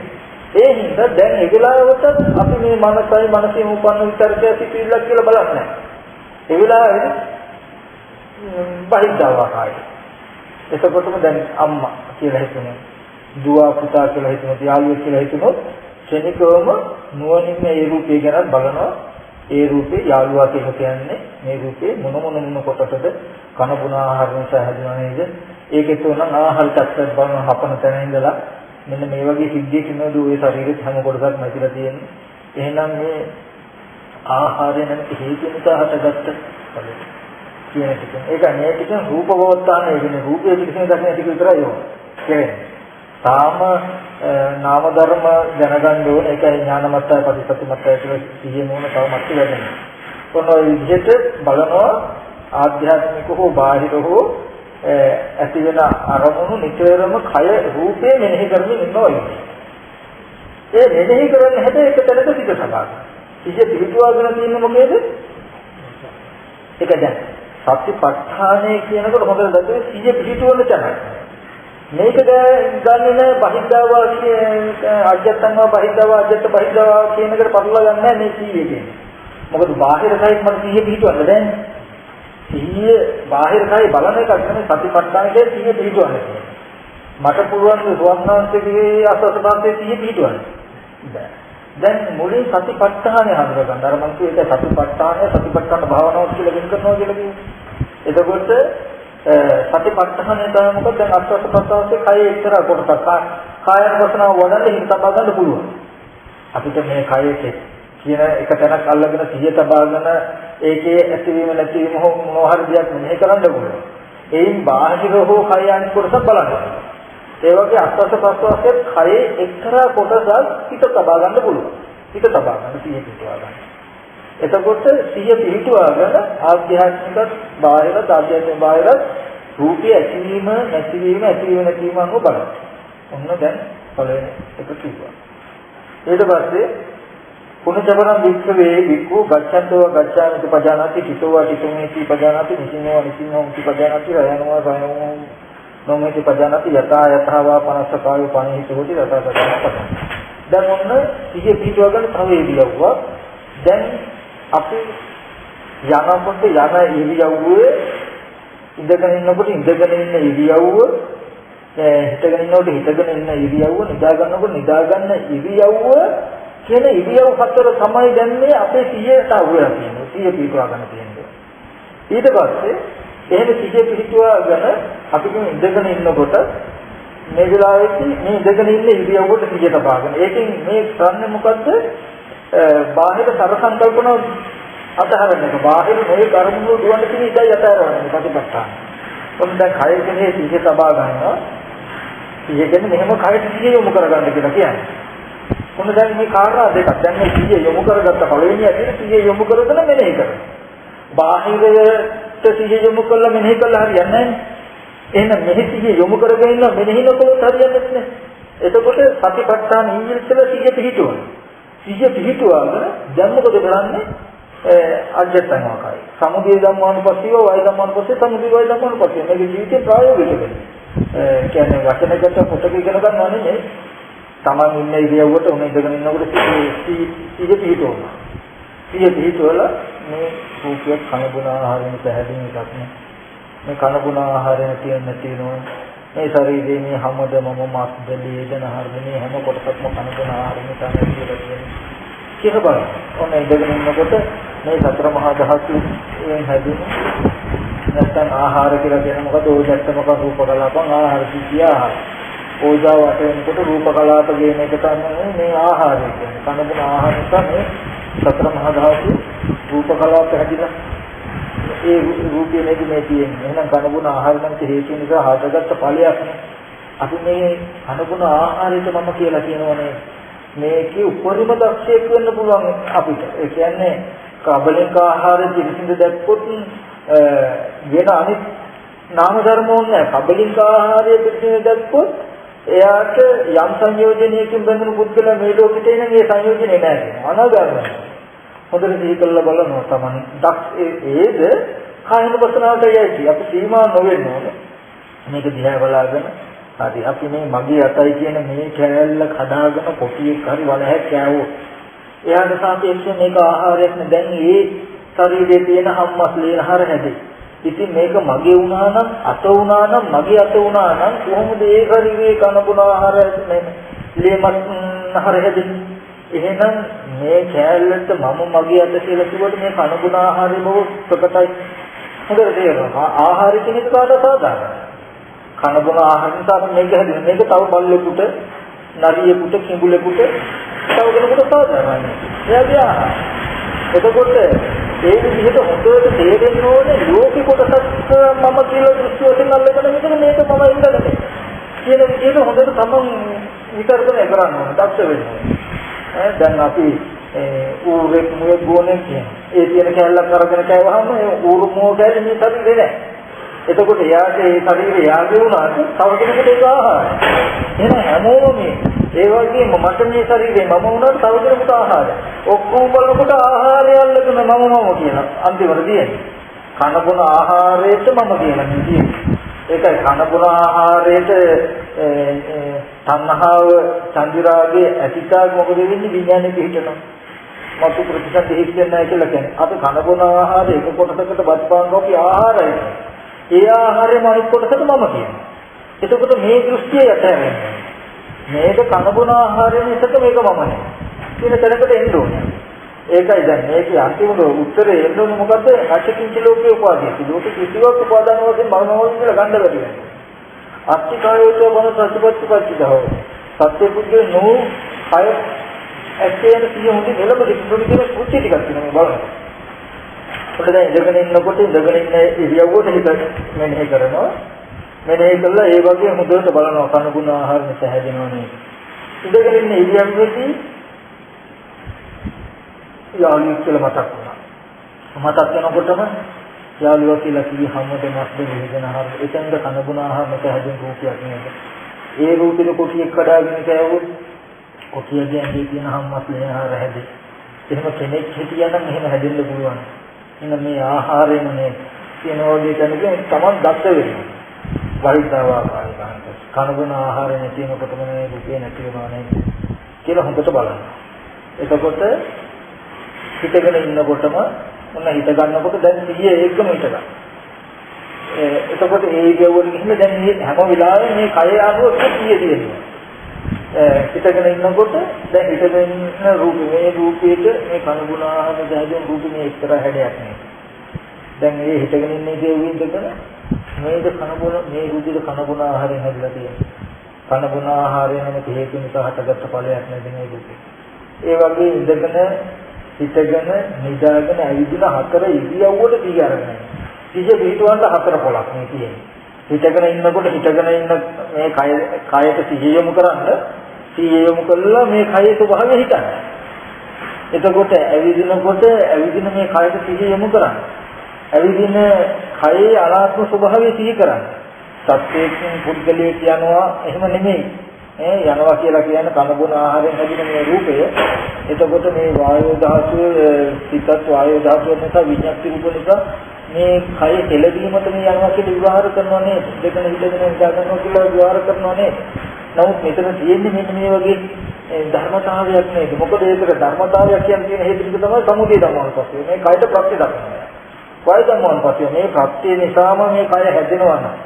ඒ හින්දා දැන් ඒ වෙලාවට අපි මේ මනසෙන් උපන්න විතරකයක් සිටිල්ලක් කියලා බලන්නේ නැහැ. ඒ වෙලාවේ බහිද්දාවාකාරයි. එතකොටම දැන් අම්මා කියලා හිතනවා. දුව පුතා කියලා හිතනවා. යාළුවෙක් කියලා හිතනවා. ක්ෂණිකවම නුවණින් මේ රූපය ගැන බලනවා. ඒ රූපේ යාළුවා කියලා කියන්නේ මේ රූපේ මොන කොටසද කන බුන ආහාර නිසා හැදුණා නේද? ඒකෙත් උනන් ආහාර ටක්ටක් බලන හපන තැන ඉඳලා මෙන්න මේ වගේ සිද්ධියක් නේද ඔය ශරීරෙත් හැම කොටසක් නැතිලා තියෙන්නේ. එහෙනම් මේ ආහාරය නම් හේතු නිසා හටගත්ත කියන එක. ඒක මේ කිසිම රූපවෝත්තාන කියන්නේ රූපයේ කිසිම දක්න ටික විතරයි ඕන. කියන්නේ තාම නාම ධර්ම දැනගන්න ඕනේ. ඒකයි ඥානමත්තය ප්‍රතිපත්තිමත්තය කියලා සිහියෙන් ඕන තවමත් වෙන්නේ. කොහොම විදිහට බලනවා ආධ්‍යාත්මික හෝ බාහිර හෝ ඇති වෙන අරමුණු නිතරම කය රූපේ මෙනෙහි කරමින් ඉන්නවා. ඒ මෙනෙහි කරන හැට එක තැනක සිට සබාව. සිහිය පිළිතුවාගෙන තියෙන්නේ මොකේද? ඒක දැන් සතිපට්ඨානය කියනකොට හොඳට දැක්කේ සිහිය පිළිතුවන තැන. මේක ගන්නේ නැහැ බහිද්දාවා කියන අජත්තන්ව බහිද්දාවා අජත්ත බහිද්දාවා කියන එකට පටලවා ගන්න නැහැ මේ සිහිය කියන්නේ. මොකද බාහිර කයින් මට සිහිය පිළිතුවන්න දැන් සිහිය බාහිර කයි බලන එකක් නෙමෙයි සතිපට්ඨානයේ සිහිය පිළිතුවන්න. මට පුළුවන් සුවන්නාන්තගේ අසසපන්තේ සිහිය පිළිතුවන්න. දැන් මුලින් සතිපට්ඨානය හඳුනා ගන්න. අර මම කිව්වේ ඒක සතිපට්ඨාන භාවනාව කියලා වෙන කරනවා කියලා කිව්වේ. එතකොට සතිපට්ඨානය තමයි මොකද දැන් අස්වස්පස්වාසයේ කය එක්තරා කොටසක් කායනුපස්සනාව වඩන්න හිත තබා ගන්න පුළුවන්. අපිට මේ කයේ කියන එක තැනක් අල්ලගෙන සිහිය තබාගෙන ඒකේ ඇතිවීම නැතිවීම මොනවා හරි දෙයක් මෙහෙ කරන්න පුළුවන්. ඒයින් බාහිර හෝ කය අනිත් කොටස බලන්න. ඒ වගේ අස්වස්පස්වාසයේ කයේ එක්තරා කොටසක් හිත තබා ගන්න පුළුවන්. හිත තබා ගන්න සිහිය පිටවා ගන්න. එතකොට සිහිය පිටුවාගෙන ආධ්‍යාත්මික බාහිර රූපය ඇතිවීම නැතිවීම අනුව බලන්න. ඔන්න දැන් පළවෙනි එක කිව්වා. ඊට පස්සේ පුනචබරම් වික්ඛවේ වික්ඛු ගච්ඡන්තෝ ගච්ඡාමිති පජානාති හිතෝවා හිතෝමේති පජානාති නිසිනෝ නිසිනෝති පජානාති රයනවා රයනෝ නොමේති පජානාති යතා යතවා පනස්සකායෝ පණිහිතෝති රතසතන. දැන් ඔන්න සිහිය පිටුවාගෙන තව ඉරියව්වා. දැන් අපි යනකොට යන ඉරියව්වේ ඉඳගෙන ඉන්නකොට ඉඳගෙන ඉන්න ඉරියව්ව හිටගෙන ඉන්නකොට හිටගෙන ඉන්න ඉරියව්ව නිදා ගන්නකොට නිදා ගන්න ඉරියව්ව කියන ඉරියව් හතර තමයි දැන් මේ අපේ සිහියට අවුලා තියෙන්නේ. සිහිය පිටවා ගන්න තියෙන්නේ. ඊට පස්සේ එහෙම සිහිය පිටවාගෙන අපි ඉඳගෙන ඉන්නකොට මේ වෙලාවේදී මේ ඉඳගෙන ඉන්න ඉරියව්වට සිහිය තබාගෙන ඒකෙන් මේ කරන්නේ මොකද්ද? බාහිර සරසංකල්පන අතහරින්න එක. බාහිර මේ කර්මවල දුවන්න තියෙන ඉඩයි අතහරවන්නේ ප්‍රතිපත්තාන. ඔන්න දැන් කය කෙනේ සිහිය තබා ගන්නවා. සිහිය කියන්නේ මෙහෙම කයට සිහිය යොමු කරගන්න කියලා කියන්නේ. ඔන්න දැන් මේ කාරණා දෙකක්. දැන් මේ සිහිය යොමු කරගත්ත පළවෙනි ඇතුලේ සිහිය යොමු කරගෙන මෙනෙහි කරනවා. බාහිරට සිහිය යොමු කළා මෙනෙහි කළා හරියන්නේ නැහැ. එහෙනම් මෙහි සිහිය යොමු කරගෙන ඉන්න මෙනෙහි නොකළොත් හරියන්නේ නැහැ. එතකොට සතිපට්ඨාන ඉංග්‍රීසිවල සිහිය පිහිටුවනවා. සිහිය පිහිටුවාගෙන දැන් මොකද කරන්නේ? අජත්තංවාකයි. සමුදය ධම්මානුපස්සීව වය ධම්මානුපස්සී සමුදය වය ධම්මානුපස්සී. මේක ජීවිතේ ප්‍රායෝගික වෙන්නේ. කියන්නේ වචනගත පොතක ඉගෙන ගන්නවා නෙමෙයි. Taman ඉන්න ඉරියව්වට උන ඉඳගෙන ඉන්නකොට සිහිය පිහිටවනවා. සිහිය පිහිටවල මේ රූපයක් කන බුන ආහාරයෙන් පැහැදිලි එකක් නේ. මේ කන බුන ආහාරයෙන් තියෙනවා. මේ ශරීරයේ මේ හැමද මම මාස් දෙලී දනහර්මනේ හැම කොටසක්ම කන බුන ආහාරයෙන් තමයි කියලා කියන්නේ. කියලා බලන්න. ඔන්න ඉඳගෙන ඉන්නකොට මේ සතර මහා ධාතුන් හැදෙන නැත්නම් ආහාර කියලා කියන මොකද ඕජත්තමක රූප කලාපං ආහාර කියා. ඕජාව වටේනකොට රූප කලාප කියන එක තමයි මේ ආහාරය කියන්නේ. කනබුන ආහාර නිසා මේ සතර මහා ධාතු රූප කලාප හැදිලා ඒ රූපයේ නේද මේ තියෙන්නේ. එහෙනම් කනබුන ආහාර නම් හේතු නිසා හටගත්ත ඵලයක් නේ. අපි මේ කනබුන ආහාරයට මම කියලා කියනවනේ මේකේ උපරිම දක්ෂයෙක් වෙන්න පුළුවන් අපිට. ඒ කියන්නේ කබලික ආහාර පිළිසිඳ දැක්කොත් වෙන අනිත් නාම ධර්ම ඕනේ නැහැ. කබලික ආහාරය පිළිසිඳ දැක්කොත් එයාට යම් සංයෝජනයකින් බඳුණු පුද්ගලයා මේ ලෝකෙට එන මේ සංයෝජනේ නැහැ. අනාගාමයි. හොඳට සිහි කරලා බලනවා තමයි. ඒද කායන වසනාවට යයි. අපි සීමා නොවෙන්න ඕනේ. මේක දිහා බලාගෙන හරි අපි මේ මගේ අතයි කියන මේ කැලල්ල කඩාගෙන කොටියක් හරි වලහැක් කෑවොත් එයාට සාපේක්ෂව මේක ආහාරයක් නේ. දැන් මේ ශරීරයේ තියෙන හම්මස් ලේහර හැදේ. ඉතින් මේක මගේ වුණා නම් අත වුණා නම් මගේ අත වුණා නම් කොහොමද ඒ ශරීරයේ කනබුන ආහාර මේ ලේමස් නහර හැදෙන්නේ? එහෙනම් මේ කැලලට මම මගේ අත කියලා කිව්වට මේ කනබුන ආහාරය බව ප්‍රකටයි. හොඳට තේරෙනවා. ආහාරය කියන එක කාට සාධාරණයි? කනබුන ආහාර නිසා මේක හැදෙන්නේ. මේක තව බල්ලෙකුට, නරියෙකුට, කිඹුලෙකුට තව කෙනෙකුට සාධාරණයි. එයාගේ ආහාර. එතකොට ඒ විදිහට හොඳට තේරෙන්න ඕනේ ලෝකේ කොටසක් මම කියලා දෘෂ්ටි වශයෙන් අල්ලගෙන මෙතන මේක මම ඉඳලා කියන විදිහට හොඳට තමන් විතරකනේ කරන්න ඕනේ. දක්ෂ වෙන්න ඕනේ. දැන් අපි ඌරෙක් මුවේ ගෝනේ කියන ඒ තියෙන කැලලක් අරගෙන කෑවහම ඒ ඌරු මොහ කැලේ මේ ශරීරේ නැහැ. එතකොට එයාගේ ඒ ශරීරය යාගේ වුණාට තව කෙනෙකුට ඒක ආහාරය. එහෙනම් හැමෝම මේ ඒ වගේම මට මේ ශරීරේ මම වුණාට තව කෙනෙකුට ආහාරය. ඔක්කොම බලනකොට ආහාරය අල්ලගෙන මම කියන අන්තිමට තියෙන්නේ. කන බොන ආහාරයට මම කියලා තියෙන්නේ. ඒකයි කන බොන ආහාරයට තණ්හාව චන්දිරාගේ ඇතිතාව මොකද වෙන්නේ විඥානේ පිහිටනවා. මතු ප්‍රතිශත හිතෙන්නේ නැහැ කියලා කියන්නේ. අපි කන බොන ආහාරය එක කොටසකට බත්පාන්කෝපි ආහාරයි. ඒ ආහාරය මනිත් කොටසට මම කියනවා. එතකොට මේ දෘෂ්ටිය යටවෙන්නේ. මේක කනබුන ආහාරය නිසා මේක මම නේ. කියන තැනකට එන්න ඕනේ. ඒකයි දැන් මේකේ අන්තිම උත්තරේ එන්න ඕනේ මොකද්ද? අච්චකින්ච ලෝකේ උපාදිය. ලෝකේ කිසිවක් උපාදාන වශයෙන් බලනවා කියලා ගන්න බැරි වෙනවා. අත්තිකායෝචෝ බන සත්‍යපත්තිපත්තිදහව. සත්‍ය පුද්ගල නෝ අය ඇත්තේන සිය හොඳ මෙලබ දෙන්නේ කියන කුච්චි ටිකක් තියෙනවා බලන්න. ඔන්න දැන් ඉඳගෙන ඉන්නකොට ඉඳගෙන ඉන්න ඉරියව්වට හිත මෙනෙහි කරනවා. මෙනෙහි කළා ඒ වගේ හොඳට බලනවා කනගුණ ආහාර නිසා හැදෙනවා නේද? ඉඳගෙන ඉන්න ඉරියව්වේදී යාළුවෙක් කියලා මතක් වුණා. මතක් වෙනකොටම යාළුවා කියලා කිවි හැමෝට මස් දෙවිදෙන ආහාර එතෙන්ද කනගුණ ආහාර නිසා හැදෙන රූපයක් නේද? ඒ රූපෙට කොටියක් කඩාගෙන කෑවොත් කොටියගේ ඇඟේ තියෙන හැමස් ලේහාර හැදේ. එහෙම කෙනෙක් හිටියනම් එහෙම හැදෙන්න පුළුවන්. එහෙනම් මේ ආහාරයෙන් මේ කියනෝගේ තැනකින් තමන් දක්ෂ වෙනවා. වෛද්‍යව ආකාරයෙන් කනගුණ ආහාරය නැති වෙනකොටම මේ රූපේ නැති වෙනවා නේද කියලා හොඳට බලන්න. එතකොට හිතගෙන ඉන්නකොටම මොන හිත ගන්නකොට දැන් 100 ඒකම හිත ගන්න. එතකොට ඒ ඉරියව්වට ගිහින් දැන් මේ හැම වෙලාවෙම මේ කය ආවොත් 100 තියෙනවා. හිතගෙන ඉන්නකොට දැන් හිතගෙන ඉන්න රූපේ රූපේට මේ කනගුණ ආහාර දැහැදෙන රූපේ මේ එක්තරා හැඩයක් නේ. දැන් මේ හිතගෙන ඉන්න ඉරියව්වේ ඉඳගෙන මේක කනබුන මේ රුධිර කනබුන ආහාරයෙන් හැදලා තියෙනවා. කනබුන ආහාරයෙන් නැති හේතු නිසා හටගත්ත ඵලයක් නේද මේ දුක. ඒ වගේ ඉඳගෙන හිතගෙන නිදාගෙන ඇවිදින හතර ඉරියව්වට දී අරගෙන. සිහිය පිටවන්න හතර පොලක් මේ තියෙන්නේ. හිතගෙන ඉන්නකොට හිතගෙන ඉන්න මේ කයට සිහිය යොමු කරන්න සිහිය යොමු කළා මේ කයේ ස්වභාවය හිතන්න. එතකොට ඇවිදිනකොට ඇවිදින මේ කයට සිහිය යොමු කරන්න. ඇවිදින කයේ අනාත්ම ස්වභාවය සිහි කරන්න. සත්‍යයෙන් පුද්ගලයෙක් යනවා එහෙම නෙමෙයි. යනවා කියලා කියන්නේ කනබුන ආහාරයෙන් හැදෙන මේ රූපය. එතකොට මේ වායෝ ධාතුවේ සිතත් වායෝ ධාතුව නිසා විඤ්ඤාති රූප නිසා මේ කය කෙලවීමට මේ යනවා කියලා විවහාර කරනවා නේද? දෙකන හිතගෙන ඉඳා ගන්නවා කියලා විවහාර කරනවා නේද? නමුත් මෙතන තියෙන්නේ මෙන්න මේ වගේ ධර්මතාවයක් නේද? මොකද ඒකට ධර්මතාවයක් කියන්නේ හේතු ටික තමයි සමුදය ධර්මවලපස්සේ. මේ කයට ප්‍රත්‍ය දක්වනවා. කය ධර්මවලපස්සේ මේ ප්‍රත්‍ය නිසාම මේ කය හැදෙනවා නම්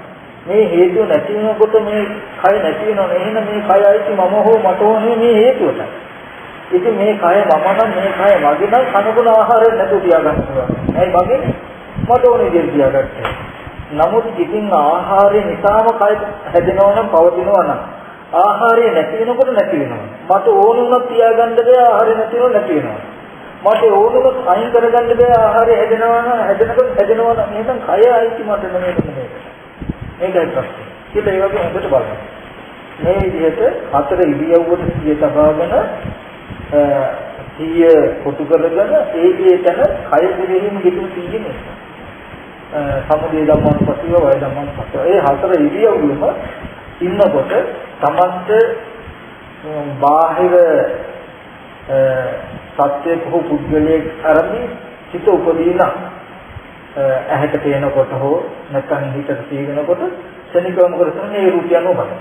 මේ හේතුව නැති වෙනකොට මේ කය නැති වෙනවා. එහෙනම් මේ කය අයිති මම හෝ මට හෝ මේ හේතුවට. ඉතින් මේ කය මම නම් මේ කය මගේ නම් කනගුණ ආහාරයෙන් නැතුව තියාගන්න පුළුවන්. ඇයි මගේ? මට ඕනේ දෙයක් තියාගන්න. නමුත් ඉතින් ආහාරය නිසාම කය හැදෙනවා නම් පවතිනවා නම් ආහාරය නැති වෙනකොට නැති වෙනවා. මට ඕන වුණා තියාගන්න බෑ ආහාරය නැති වෙනකොට නැති වෙනවා. මට ඕන වුණොත් අයින් කරගන්න බෑ ආහාරය හැදෙනවා නම් හැදෙනකොට හැදෙනවා නම් එහෙනම් කය අයිති මට නෙමෙයි මේකයි ප්‍රශ්නේ. කියලා ඒ වගේ හොඳට බලන්න. මේ විදිහට හතර ඉරියව්වට සිය තබාගෙන සිය කොටු කරගෙන ඒ තැන කය දෙවිහිම කිතුම් තියෙන්නේ. සමුදේ ධම්මපතිය වය ධම්මපතිය. ඒ හතර ඉරියව්වෙම ඉන්නකොට තමන්ට බාහිර සත්‍ය කෝ පුද්ගලයෙක් අරඹි සිත උපදීන ඇහැට පේනකොට හෝ නැත්නම් හිතට තීගෙනකොට ශනිකවම කරන මේ රූපයන්ව බලන්න.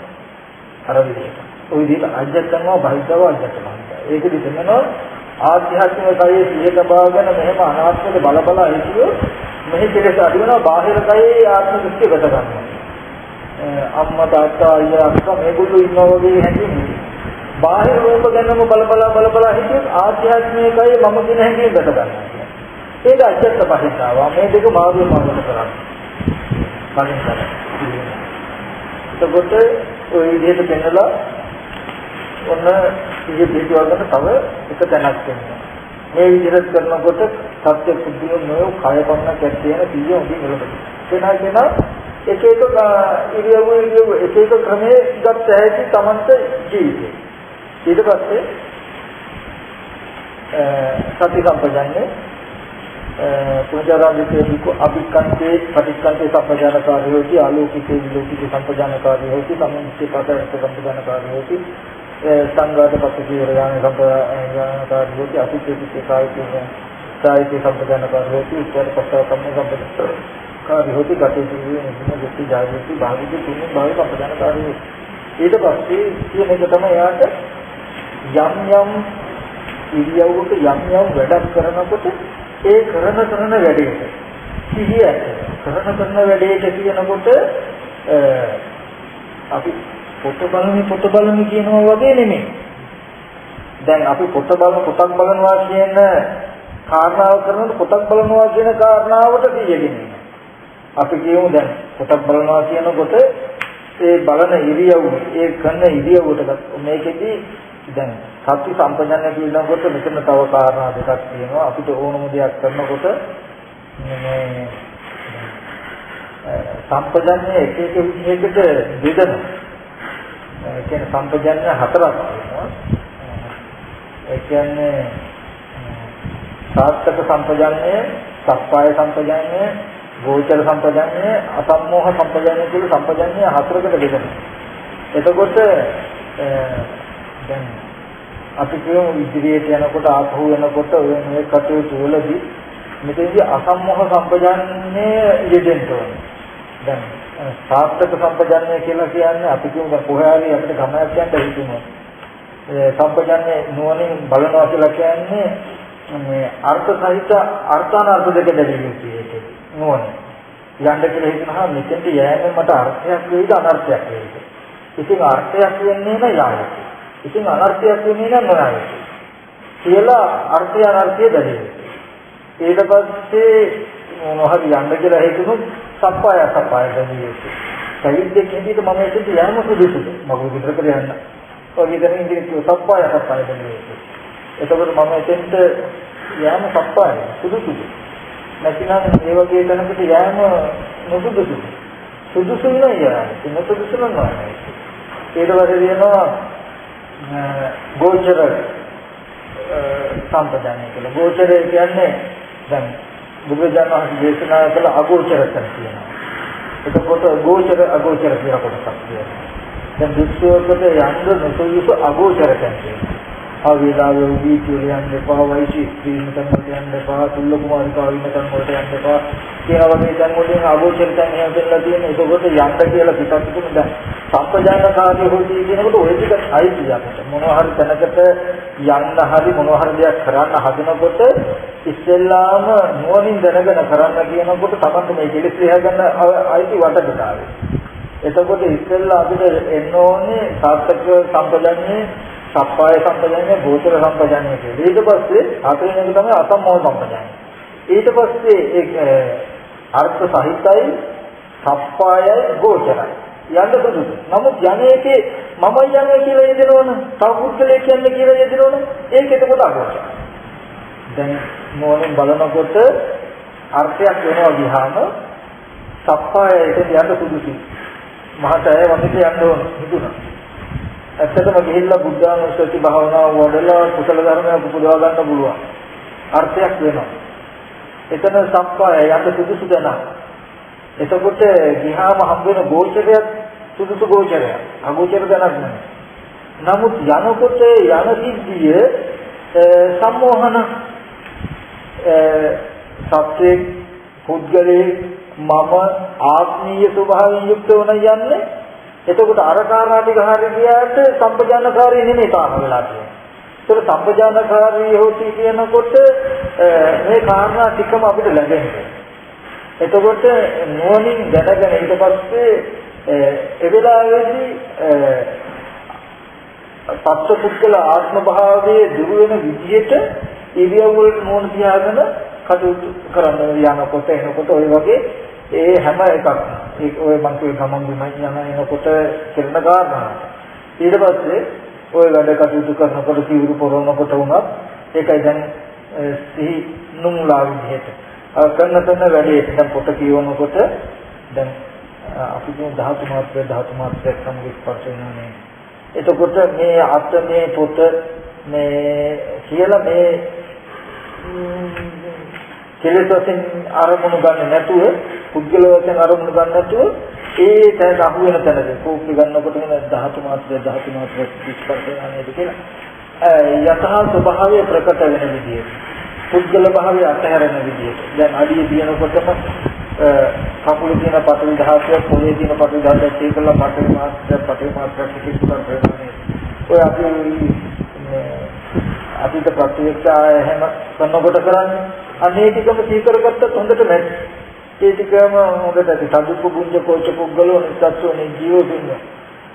අර විදිහට. ওই විදිහට අජ්ජත් කරනවා බහිද්දව අජ්ජත් කරනවා. ඒකෙදි දෙනවා ආධ්‍යාත්මික කයේ සිය තබාගෙන මෙහෙම අනාත්මයට බල බල හිටියොත් මෙහි කෙලෙස අඩු වෙනවා බාහිර කයේ ආත්ම දෘෂ්ටිය ගත ගන්නවා. අම්මා තාත්තා අයියා අක්කා මේගොල්ලෝ ඉන්නවා වගේ හැඟීම්. බාහිර රූප ගැනම බල බල හිටියොත් ආධ්‍යාත්මික කයේ මම කියන හැඟීම් ගත ගන්නවා. ඒක අජ්ජත් බහිද්දව මේ දෙක මාර්ගය මාර්ගයට කරන්නේ. කලින් කරන්නේ. එතකොට ඔය විදිහට පෙන්නලා ඔන්න ඉහි පිටවකට තව එක තැනක් තියෙනවා. මේ විදිහට කරනකොට සත්‍ය පුදුම නෝ කය පන්න කැටේන පිළිය උඹි වලට. එනහගෙන එක ඉරියව්ව එක ක්‍රමයේ ගත හැකි තමන්ට ජීවිතේ. ඊට පස්සේ සති සම්පජන්න්නේ පුජාරාදිතේක අභික්ඛන්තේ පටික්ඛන්තේ සම්පජානකාරී හොති ආලෝකිතේ විලෝකිතේ සම්පජානකාරී හොති සම්මුතිය පතරට සම්පජානකාරී හොති සංඝාත පස්සේ වරගාන සම්පජානකාරී හොති අතිචේතික කායිකේ කායිකේ සම්පජානකාරී හොති උත්තර පස්ස කම්ම සම්පජානකාරී හොති ගතේ ජීවයේ නිසි ජාගෘති භාවිතේ තුන් භාවිත සම්පජානකාරී ඊට පස්සේ කියන එක තමයි යාට යම් ඉරියව්වක යම් වැඩක් කරනකොට ඒ කරන වැඩේට සිහිය කරන වැඩේට කියනකොට අපි පොත බලමි කියනවා වගේ නෙමෙයි. දැන් අපි පොතක් බලනවා කියන කාරණාව කරනකොට පොතක් බලනවා කියන කාරණාවට සිහියගෙන අපි කියමු දැන් පොතක් බලනවා කියනකොට ඒ බලන ඉරියව්ව ඒ කරන ඉරියව්වට මේකෙදී දැන් සත්‍ය සම්පජන්‍ය කියනකොට මෙතන තව කාරණා දෙකක් තියෙනවා. අපිට ඕනම දෙයක් කරනකොට මේ සම්පජන්‍ය එක විදිහකට බෙදෙනවා. ඒ කියන්නේ සම්පජන්‍ය හතරක් තියෙනවා. ඒ කියන්නේ සාත්තක සම්පජන්‍ය, සප්පාය සම්පජන්‍ය, ගෝචර සම්පජන්‍ය, අසම්මෝහ සම්පජන්‍ය කියලා සම්පජන්‍ය හතරකට බෙදෙනවා. එතකොට දැන් අපි කියමු ඉදිරියට යනකොට ආපහු යනකොට ඔය මේ කටයුතු වලදී මෙතනදී අසම්මෝහ සම්පජන්න්නේ යෙදෙන්න ඕනේ. දැන් සාර්ථක සම්පජන්ණය කියලා කියන්නේ අපි කියමු දැන් කොහේ හරි අපිට ගමනක් යන්න හිතුණා. ඒ සම්පජන්ණය නුවණින් බලනවා කියලා කියන්නේ මේ අර්ථ සහිත අර්ථානර්ථ දෙක දැරීම කියන්නේ නුවණ. යන්න කියලා හිතනවා මෙතෙන්ට යෑමෙන් මට අර්ථයක් වෙයිද අනර්ථයක් වෙයිද? ඉතින් අර්ථයක් වෙන්නේ නැහැ යන්න. ඉතින් අනර්ථයක් වෙන්නේ නැහැ කියලා අර්ථය අනර්ථය දැනෙනවා. ඊට පස්සේ මොනවද යන්න කියලා හිතුනොත් සප්පාය දැනෙන්නේ. සයිද්දෙක් හැටියට මම එතෙන්ට යෑම සුදුසුද? මම විතර යන්න. ඔය විදිහින් ඉතින් සප්පාය දැනෙන්නේ. එතකොට මම එතෙන්ට යෑම සප්පාය සුදුසුද? නැතිනම් මේ වගේ තැනකට යෑම නොසුදුසුද? සුදුසුයි නෑ. නොසුදුසු නෑ. ඊට පස්සේ වෙනවා ගෝචර සම්පජානය කියලා. ගෝචරය කියන්නේ දැන් බුදුරජාණන් වහන්සේ දේශනා කළ අගෝචරකම් කියනවා. එතකොට ගෝචර අගෝචර කියලා කොටසක් තියෙනවා. දැන් දුක්ඛයට යන්න නොසුදුසු අගෝචරකම් කියනවා. ආවේලාවේ උදී කියලියන් දෙපා වයිසි ක්‍රීමතන් වලට යන්න එපා, තුල්ල කුමාරිකා වින්නතන් වලට යන්න එපා කියලා වගේ තැන් වලින් අගෝචරකම් එහෙම දෙලා තියෙන. එතකොට යන්න කියලා පිටත් තුන දැන් සම්පජානකාරී හොති කියනකොට ඔය ටික අයිති අපිට. මොනවා හරි තැනකට යන්න හරි මොනවා හරි දෙයක් කරන්න හදනකොට ඉස්සෙල්ලාම නුවණින් දැනගෙන කරන්න කියනකොට තමයි මේ කෙලෙස් ලියගන්න අයිති වටපිටාවේ. එතකොට ඉස්සෙල්ලා අපිට එන්න ඕනේ සාර්ථක සම්පජාන්නේ, සප්පාය සම්පජාන්නේ, ගෝචර සම්පජාන්නේ කියලා. ඊට පස්සේ හතරෙන් එක තමයි අසම්මෝහ සම්පජාන්නේ. ඊට පස්සේ ඒක අර්ථ සහිතයි සප්පායයි ගෝචරයි. යන්න සුදුසු. නමුත් යන්නේකේ මම යන්නේ කියලා යෙදෙනවනේ. තව පුද්ගලයෙක් යන්නේ කියලා යෙදෙනවනේ. ඒක එතකොට අගෝචරයි. දැන් මොනින් බලනකොට අර්ථයක් වෙනවා ගියාම සප්පායයට යන්න සුදුසුයි. මහතය වගේ යන්න ඕන හිතුණා. ඇත්තටම ගිහිල්ලා බුද්ධානුස්සති භාවනාව වඩලා කුසල ධර්මයක් උපදවා ගන්න පුළුවන්. අර්ථයක් වෙනවා. එතන සප්පාය යන්න සුදුසු දැන. එතකොට ගිහාම හම් වෙන ගෝචරයක් සුදුසු ගෝචරයක්. අගෝචර දැනක් නෙමෙයි. නමුත් යනකොට යන සිද්ධිය සම්මෝහන සත්‍යයේ පුද්ගලයේ මම ආත්මීය ස්වභාවයෙන් යුක්ත වුණ යන්නේ. එතකොට අර කාරණා ටික හරියට ගියාට සම්පජානකාරී නෙමෙයි තාම වෙලා තියෙන්නේ. ඒතර සම්පජානකාරී හොති කියනකොට මේ කාරණා ටිකම අපිට ලැබෙන්නේ. එතකොට නුවණින් දැනගෙන ඊට පස්සේ ඒ වෙලාවේදී සත්පුද්ගල ආත්ම භාවයේ දුරු වෙන විදිහට ඉරියව් වලට නුවණ තියාගෙන කටයුතු කරන්න යනකොට එනකොට ඔය වගේ ඒ හැම එකක්ම ඒක ඔය මං කිය ගමන් බිමන් යන එනකොට කෙරෙන කාරණා. ඊට පස්සේ ඔය වැඩ කටයුතු කරනකොට සිවුරු පොරවනකොට වුණත් ඒකයි දැන් සිහි නුම්ලා විදිහට කරන වැඩේ දැන් පොත කියවනකොට දැන් අපි කියන ධාතු මාත්‍රයක් සමග ස්පර්ශ වෙනවානේ. එතකොට මේ අත් මේ පොත මේ කියලා මේ කෙලෙස් වශයෙන් අරමුණු ගන්න නැතුව පුද්ගල වශයෙන් අරමුණු ගන්න නැතුව ඒ තැන අහු වෙන තැනදී කෝපි ගන්නකොට වෙන ධාතු මාත්‍රය ස්පර්ශ වෙනවානේ කියලා යථා ස්වභාවය ප්‍රකට වෙන විදියට පුද්ගල භාවය අතහැරෙන විදියට දැන් අඩිය දිනනකොටම කකුලේ තියෙන පටවි ධාතුව පොළේ තියෙන පටවි ධාතුව ඒකලා පටවි මාත්‍රය කිසිස්පර්ශ වෙනවානේ ඔය අපිට ප්‍රත්‍යක්ෂය එහෙම කරනකොට කරන්නේ අනේ ටිකම සීකරගත්තත් හොඳට නැති. ඒ ටිකම හොඳට ඇති. සදුප්පු පුඤ්ජ කෝච පුද්ගලෝ නිස්සත්සෝනේ ජීවෝපින්න.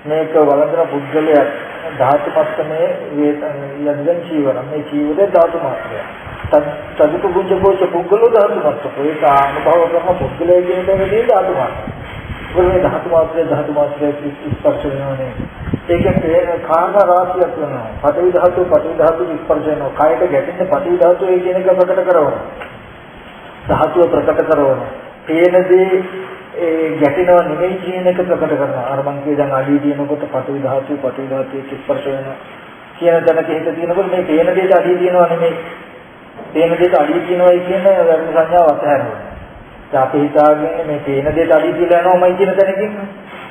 මේක වළඳන පුද්ගලයා ධාතු මට්ටමේ යදින් චීවර. මේ චීවරේ ධාතු මාත්‍රය. සදුප්පු පුඤ්ජ කෝච පුද්ගලෝ ධාතු මාත්‍රය. ඒක අනුභව කරන පුද්ගලයා කියන දෙන්නේ ධාතු මාත්‍රය. ඒ ධාතු මාත්‍රය ස්පර්ශ වෙනවානේ. ඒකේ කාරණා රාශියක් වෙනවා. පඨවි ධාතු ස්පර්ශ වෙනවා. කායයට ගැටෙන පඨවි ධාතුව ඒ කියන එක ප්‍රකට කරනවා. ධාතුව ප්‍රකට කරනවා. තේනදී ඒ ගැටෙනව නෙමෙයි කියන එක ප්‍රකට කරනවා. අර මං කිය දැන් අඩිය දිනනකොට පඨවි ධාතුව ස්පර්ශ වෙනවා. කියන තැනක හිත තියෙනකොට මේ තේන දෙයට අඩිය දිනනවා නෙමෙයි. තේන දෙයට අඩිය දිනනවායි කියන වැරදි සංඥාව අතහැරෙනවා. අපි හිතාගෙන මේ තේන දෙයට අඩිය කියලා යනවාමයි කියන තැනකින්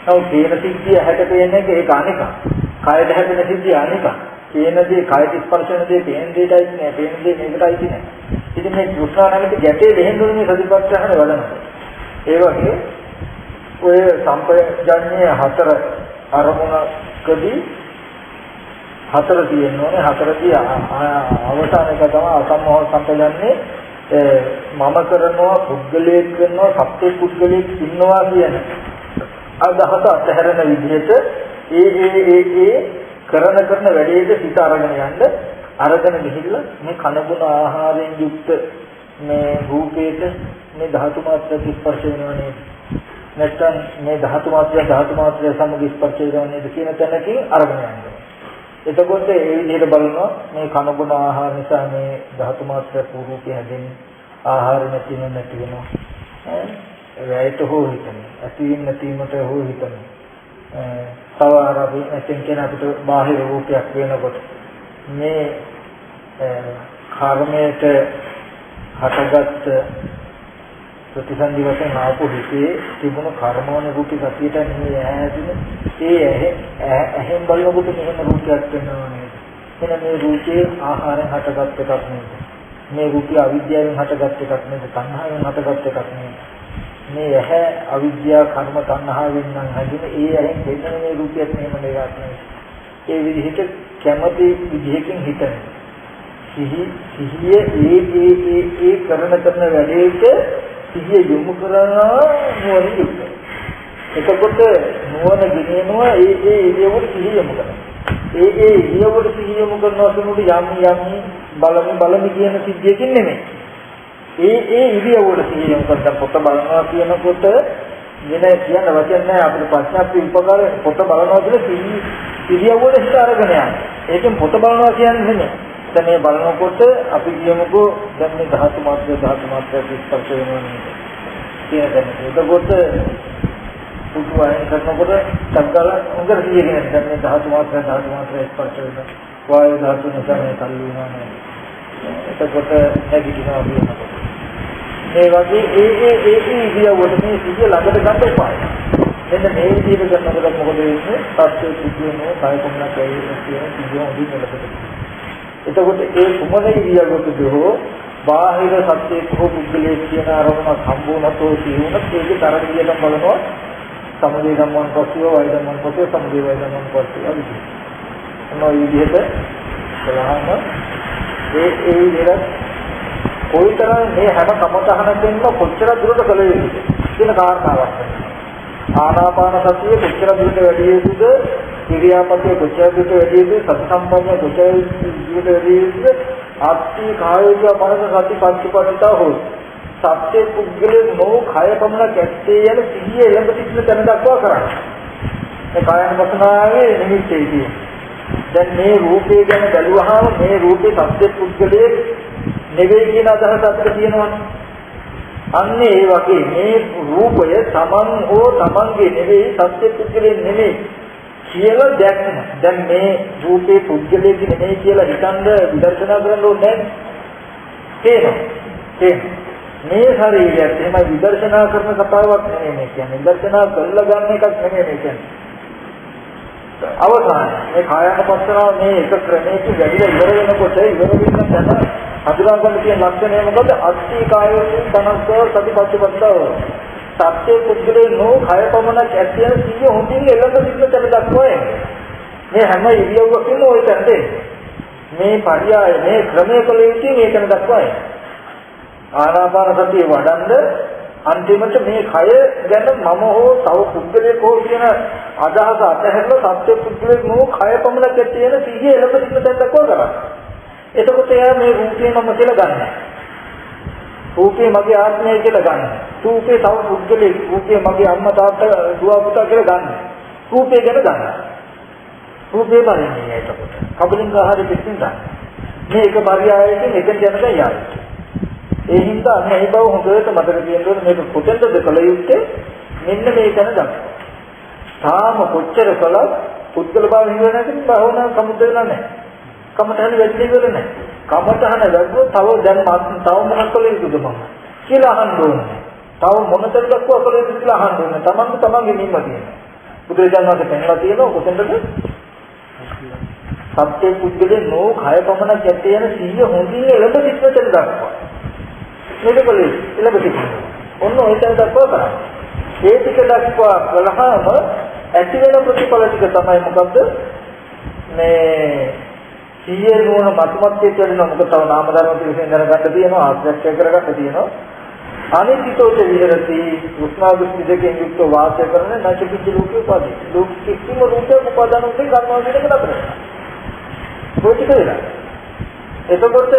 නෝ තේන සිද්ධිය හැට පේන්නේ ඒක අනික. කායද හැදෙන සිද්ධිය අනික. තේන දේ කායද ස්පර්ශ වෙන දේ තේන දෙයටයි නෑ. තේන දේ මේකටයි නෑ. ඉතින් මේ දුක්ඛානමිත ගැටේ දෙහෙන්දුනේ මේ සතිපට්ඨාන වඩනවා. ඒ වගේ ඔය සම්පජඤ්ඤය හතර අරමුණකදී හතර තියෙනෝනේ. හතරදී අවසාන එක තමයි අසම්මෝහ සම්පජඤ්ඤේ මම කරනවා පුද්ගලයෙක් කරනවා සත්‍ය පුද්ගලයෙක් ඉන්නවා කියන අදහස අතහැරෙන විදිහට ඒ කරන වැඩේට සිත අරගෙන යන්න අරගෙන ගිහිල්ලා මේ කනබුන ආහාරයෙන් යුක්ත මේ රූපේට මේ ධාතු මාත්‍ර ස්පර්ශ වෙනවා නේද නැත්නම් මේ ධාතු මාත්‍රය සමග ස්පර්ශ වෙනවා නේද කියන තැනකින් අරගෙන යන්න. එතකොට ඒ විදිහට බලනවා මේ කනබුන ආහාර නිසා මේ ධාතු මාත්‍ර රූපය හැදෙන්නේ ආහාර නැති වෙනවා. වැයට හෝ හිතන්නේ ඇතිවීම නැතිවීමට හෝ හිතන්නේ තව අර අපි ඇතෙන් කියන අපිට බාහිර රූපයක් වෙනකොට මේ කර්මයට හටගත් ප්‍රතිසන්දි වශයෙන් ආපු හිතේ තිබුණු කර්මෝන රූපී ගතියට නෙමෙයි ඇහැදින ඒ ඇහෙන් බලනකොට මෙහෙම රූපයක් වෙනවා නේද එන මේ රූපේ ආහාරයෙන් හටගත් එකක් නෙමෙයි මේ රූපය අවිද්‍යාවෙන් හටගත් එකක් නෙමෙයි තණ්හාවෙන් හටගත් එකක් නෙමෙයි මේ ඇහැ අවිද්‍යාව කර්ම තණ්හාවෙන් නම් හැදෙන ඒ ඇහෙන් දෙන්න මේ රූපයක් මෙහෙම නේවත් නෙමෙයි ඒ විදිහට කැමති විදිහකින් හිතන සිහිය ඒ කරන වැඩේට සිහිය යොමු කරනවා නුවණ යුක්ත. එතකොට නුවණ ගෙනෙනවා ඒ ඉරියව්වට සිහිය යොමු කරනවා. ඒ ඉරියව්වට සිහිය යොමු කරනවා කියනකොට යම් බලමි කියන සිද්ධියකින් නෙමෙයි. ඒ ඉරියව්වට සිහිය යොමු කරලා පොත බලනවා කියනකොට වෙන කියන වචන නෑ අපිට ප්‍රඥාප්ති උපකාර පොත බලනවා කියලා ඉරියව්වට හිත අරගෙන යනවා. ඒකෙන් පොත බලනවා කියන්නේ නෙමෙයි. දැන් මේ බලනකොට අපි කියමුකෝ දැන් මේ ධාතු මාත්‍ර ස්පර්ශ වෙනවා නේද? කියනද? එතකොට උතුවයින් කරනකොට සංකල්ප උගර කියන්නේ දැන් මේ ධාතු මාත්‍ර ස්පර්ශ වෙනවා. වායු ධාතු නිසා මේ කල් වෙනවා නේද? එතකොට නැගිටිනවා කියනකොට මේ වගේ ඒ ඉරියව්වට මේ සිහිය ළඟට ගන්න උපාය. එන්න මේ විදිහට කරනකොට මොකද වෙන්නේ? සත්‍ය සිහියනේ කායකමනක් ඇවිල්ලා කියන සිහිය උදින් වෙලකට. එතකොට ඒ කුමන ඉරියව්වකද හෝ බාහිර සත්‍යයක් හෝ පුද්ගලයෙක් කියන අරමුණක් හම්බුනතෝ කියුණත් ඒකේ තරගියටම බලනවා සමුදේ ධම්මං පස්සිය වය ධම්මං පස්සිය සමුදේ වය ධම්මං පස්සිය විදිහ. මොන විදිහට බලහම ඒ විදිහට කොයිතරම් මේ හැම කමතහනකින්ම කොච්චර දුරට කළ යුතුද කියන කාරණාවක්. ආනාපාන සතිය කොච්චර දුරට වැඩි යුතුද? ක්‍රියාපතිය කොච්චර දුරට වැඩි යුතුද? සති සම්පන්න කොච්චර දුරට වැඩි යුතුද? ආත්මී කායෝග මනස සති පංචපරිතා හොයි. සත්‍ය පුද්ගලයේ නෝ කය පමණක් ඇත්තේ යන සිහිය එළඹ සිටින තැන දක්වා කරන්නේ. මේ කායනුපස්සනාවේ නිමිත්තේදී දැන් මේ රූපය ගැන බැලුවහම මේ රූපේ සත්‍ය පුද්ගලයේ නෙවෙයි කියන අදහස අපිට තියෙනවනේ. අන්න ඒ වගේ මේ රූපය තමන් හෝ තමන්ගේ නෙවෙයි සත්‍ය පුද්ගලයේ නෙවෙයි කියලා දැක්ම. දැන් මේ රූපේ පුද්ගලයේ නෙවෙයි කියලා හිතන්න විදර්ශනා කරන්න ඕනේ නැහැ. මේ ශරීරයත් එහෙමයි විදර්ශනා කරන කතාවක් නෙමෙයි මේ කියන්නේ. විදර්ශනා කරලා ගන්න එකක් නෙමෙයි මේ කියන්නේ. අවසාන මේ කායනුපස්සනාව මේ එක ක්‍රමයක වැඩිලා ඉවර වෙනකොට ඉවර වෙන තැන හඳුනා ගන්න තියෙන ලක්ෂණය මොකද? අත්ති කායෝසි තනස්ස සතිපත්තිපත්තව. සත්‍ය පුද්ගලේ නෝ කය පමණක් ඇතියන සිය හොඳින් එළඹ සිටින තැන දක්වා මේ හැම ඉරියව්වකින්ම ওই තැනට මේ පරියාය මේ ක්‍රමයේ කල යුතුයි මේ තැන දක්වා ආනාපාන සතිය වඩන්ද අන්තිමට මේ කය ගැන මම හෝ තව පුද්ගලයෙක් හෝ කියන අදහස අතහැරලා සත්‍ය පුද්ගලෙක් නෝ කය පමණක් ඇතියන සිය එළඹ සිටින තැන දක්වා කරා. එතකොට එයා මේ රූපේ මම කියලා ගන්නවා. රූපේ මගේ ආත්මය කියලා ගන්නවා. රූපේ තව පුද්ගලෙක්, රූපේ මගේ අම්මා තාත්තා දුව පුතා කියලා ගන්නවා. රූපේ ගැන ගන්නවා. රූපේ බලන්නේ එතකොට. කබලින් ආහාර පිටින් ගන්න. මේ එක පරියායයෙන් එතෙන් යනකම් යයි. ඒ හින්දා මේ බව හොඳට මතක තියාගන්න මේක කොතෙන්ද කළ යුත්තේ? මෙන්න මේ තැන දක්වා. තාම කොච්චර කළත් පුද්ගල භාව හිඳ නැතිනම් භවනා සමුදේලා නැහැ. කමතහන වැඩි ඉවර නැහැ. කමතහන වැදුවොත් තව දැන් තව මොනක් කළ යුතුද මම කියලා අහන්න ඕනේ. තව මොනතර දක්වා කළ යුතුද කියලා අහන්න ඕනේ. තමන්ගේ නිම්ම තියෙනවා. බුදුරජාණන් වහන්සේ පෙන්ලා තියෙනවා කොතෙන්ද? සත්‍ය පුද්ගලේ නෝ කය පමණක් ඇත්තේ යන සිහිය හොඳින් එළඹ සිටින දක්වා. මේක කලේ එළඹ සිටින. ඔන්න ඔය තැන දක්වා කරා. ඒ ටික දක්වා කළාම ඇති වෙන ප්‍රතිඵල ටික තමයි මොකද්ද? මේ සිහිය නුවණ මතුමත්යේ වෙනවා. මොකද තව නාම ධර්ම පිළිසෙන් දැනගන්න තියෙනවා, ආශ්‍රය කරගන්න තියෙනවා. අනිත්‍යෝච විහෙරති උස්නා දෘෂ්ටි දෙකෙන් යුක්ත වාසය කරන නැචිකිච්ච ලෝකේ උපාදී. ලෝක කිසිම රූපයක් උපාදාන උදේ ගන්නවා කියන එක නතර. කොටික වෙලා. එතකොට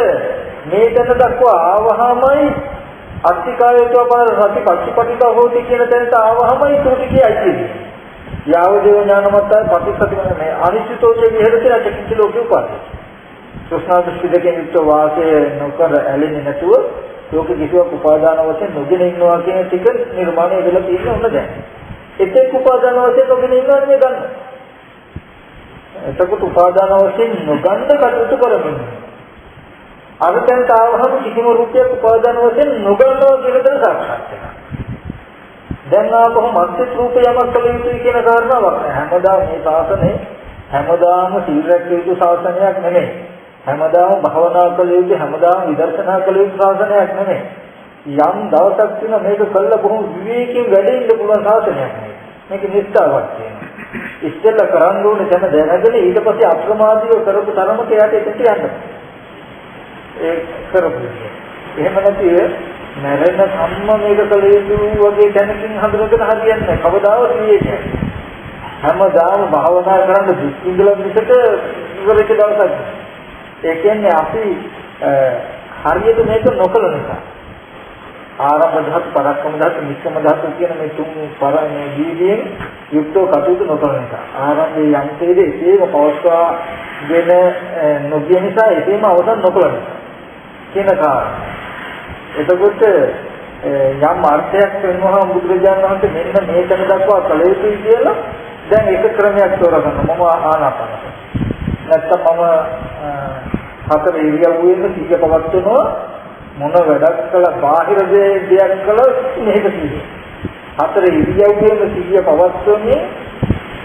මේ තැන දක්වා ආවහමයි අත්තිකායතෝ බාර රති පච්චපටිත හොති කියන තැනට ආවහමයි ත්‍ෘටිකයි කියන්නේ. යාවදේව ඥානමත්තයි පටිසතිමනේ මේ අනිත්‍යෝච විහෙරති නැචිකිච්ච ලෝකේ උපාදී. උස්නා දෘෂ්ටි දෙකෙන් යුක්ත වාසය නොකර ඇලෙන්නේ නැතුව ලෝක කිසිවක් උපාදාන වශයෙන් නොගෙන ඉන්නවා කියන ටික නිර්මාණය වෙලා තියෙන උන දැන්. එතෙක් උපාදාන වශයෙන් නොගෙන ඉන්නවා නෙමෙයි ගන්න. එතකොට උපාදාන වශයෙන් නොගන්න කටයුතු කරමින්. අරතෙන් තාවහම කිසිම රූපයක් උපාදාන වශයෙන් නොගන්නවා කියන දේ සාක්ෂාත් වෙනවා. දැන් ආපහු මන්ත්‍රි රූපයමක් කළ යුතුයි කියන කාරණාවක් හැමදාම මේ ශාසනය හැමදාම සීලයක් යුතු ශාසනයක් නෙමෙයි. හැමදාම භවනා කළ යුතු හැමදාම විදර්ශනා කළ යුතු ශාසනයක් නෙමෙයි. යම් දවසක් තුන මේක කළා බොහොම විවේකයෙන් වැඩ ඉන්න පුළුවන් ශාසනයක්. මේක නිස්සාවක් කියනවා. ඉස්සෙල්ලා කරන්න ඕනේ තැන දැනගෙන ඊට පස්සේ අප්‍රමාදීව කරපු තරමට යට එකට යන්න. ඒ කරපු. එහෙම නැති මරණ සම්ම මේක කළ යුතු වගේ දැනකින් හඳුනගෙන හරියන්නේ නැහැ. කවදාවත් නියේන්නේ. හැමදාම භවනා කරන්න දුක්ඛින්දල මිසක ඉවරක දවසක්. ඒ කියන්නේ අපි හරියට මේක නොකළ නිසා ආරම්භ ධාතු, පරක්කම ධාතු, නික්කම ධාතු කියන මේ තුන් පරණ ජීවියෙන් යුක්තව කටයුතු නොකරන නිසා ආරම්භයේ යම්තේද ඒකම පවස්වාගෙන නොගිය නිසා ඒකම අවසන් නොකළා කියන කාරණා. එතකොට යම් අර්ථයක් වෙනවා බුදුරජාණන් වහන්සේ මෙන්න මේ තැන දක්වා කළ යුතුයි කියලා දැන් එක ක්‍රමයක් තෝරගන්න මම ආනාපානසති. නැත්තම් මම හතර ඉරියව්වෙම සිහිය පවත්වනවා මොන වැඩක් කළා බාහිර දෙයක් කළා මේක සිහිය. හතර ඉරියව්වෙම සිහිය පවත්වන්නේ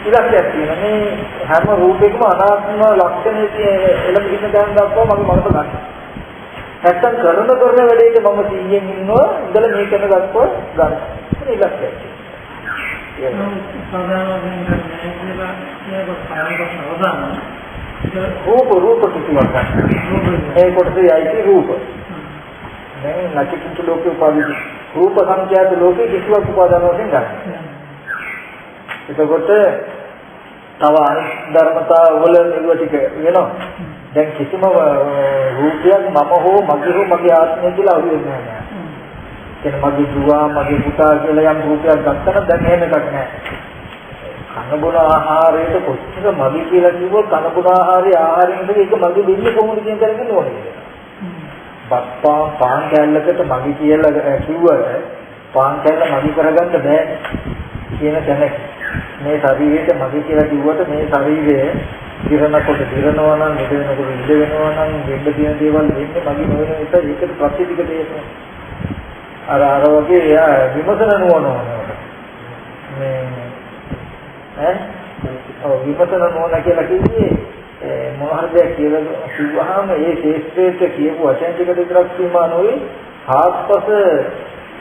ඉලක්කයක් තියෙනවා. මේ හැම රූපයකම අනාත්ම ලක්ෂණයේ එළඹින්න දැන් දක්වා මගේ මනස ගන්න. නැත්තම් කරන වැඩේට මම සිහියෙන් ඉන්නවා ඉඳලා මේක ගැන දක්වා ගන්න. ඒක ඉලක්කයක්. රූප කිසිවක් ගන්න. ඒ කොටසේ යයිති රූප. දැන් නැතිකින්තු ලෝකේ උපාදිත රූප සංඛ්‍යාත ලෝකේ කිසිවක් උපාදාන වශයෙන් ගන්න. එතකොට තව අනිත් ධර්මතා වල නිව ටික වෙනවා. දැන් කිසිම රූපයක් මම හෝ මගේ හෝ මගේ ආත්මය කියලා අහු වෙන්නේ නැහැ. කියන මගේ දුවා මගේ පුතා කියලා යම් රූපයක් ගත්තම දැන් එහෙම එකක් නැහැ. කන බොන ආහාරයට කොච්චර මගේ කියලා කිව්වොත් කන බොන ආහාරයෙන් ඒක මගේ වෙන්නේ කොහොමද කියන තරකින් ඕනේ. පාන් කැල්ලකට මගේ කියලා කිව්වට පාන් කැල්ල මගේ කරගන්න බෑ කියන තැනක මේ ශරීරයට මගේ කියලා කිව්වට මේ ශරීරය දිරනකොට දිරනවා නම් ඉඳ වෙනකොට ඉඳ වෙනවා නම් වෙන්න තියෙන දේවල් වෙන්නේ මගේ නොවන නිසා ඒකට ප්‍රතිදික දෙයක් අර වගේ එයා විමසන නොවනවා මේ විපස්සනා මොන කියලා කිව්වේ මොන හරි දෙයක් කියලා කිව්වහම ඒ ශේෂ්ත්‍රයට කියපු වචන ටික විතරක් සීමා නොවේ ආත්පස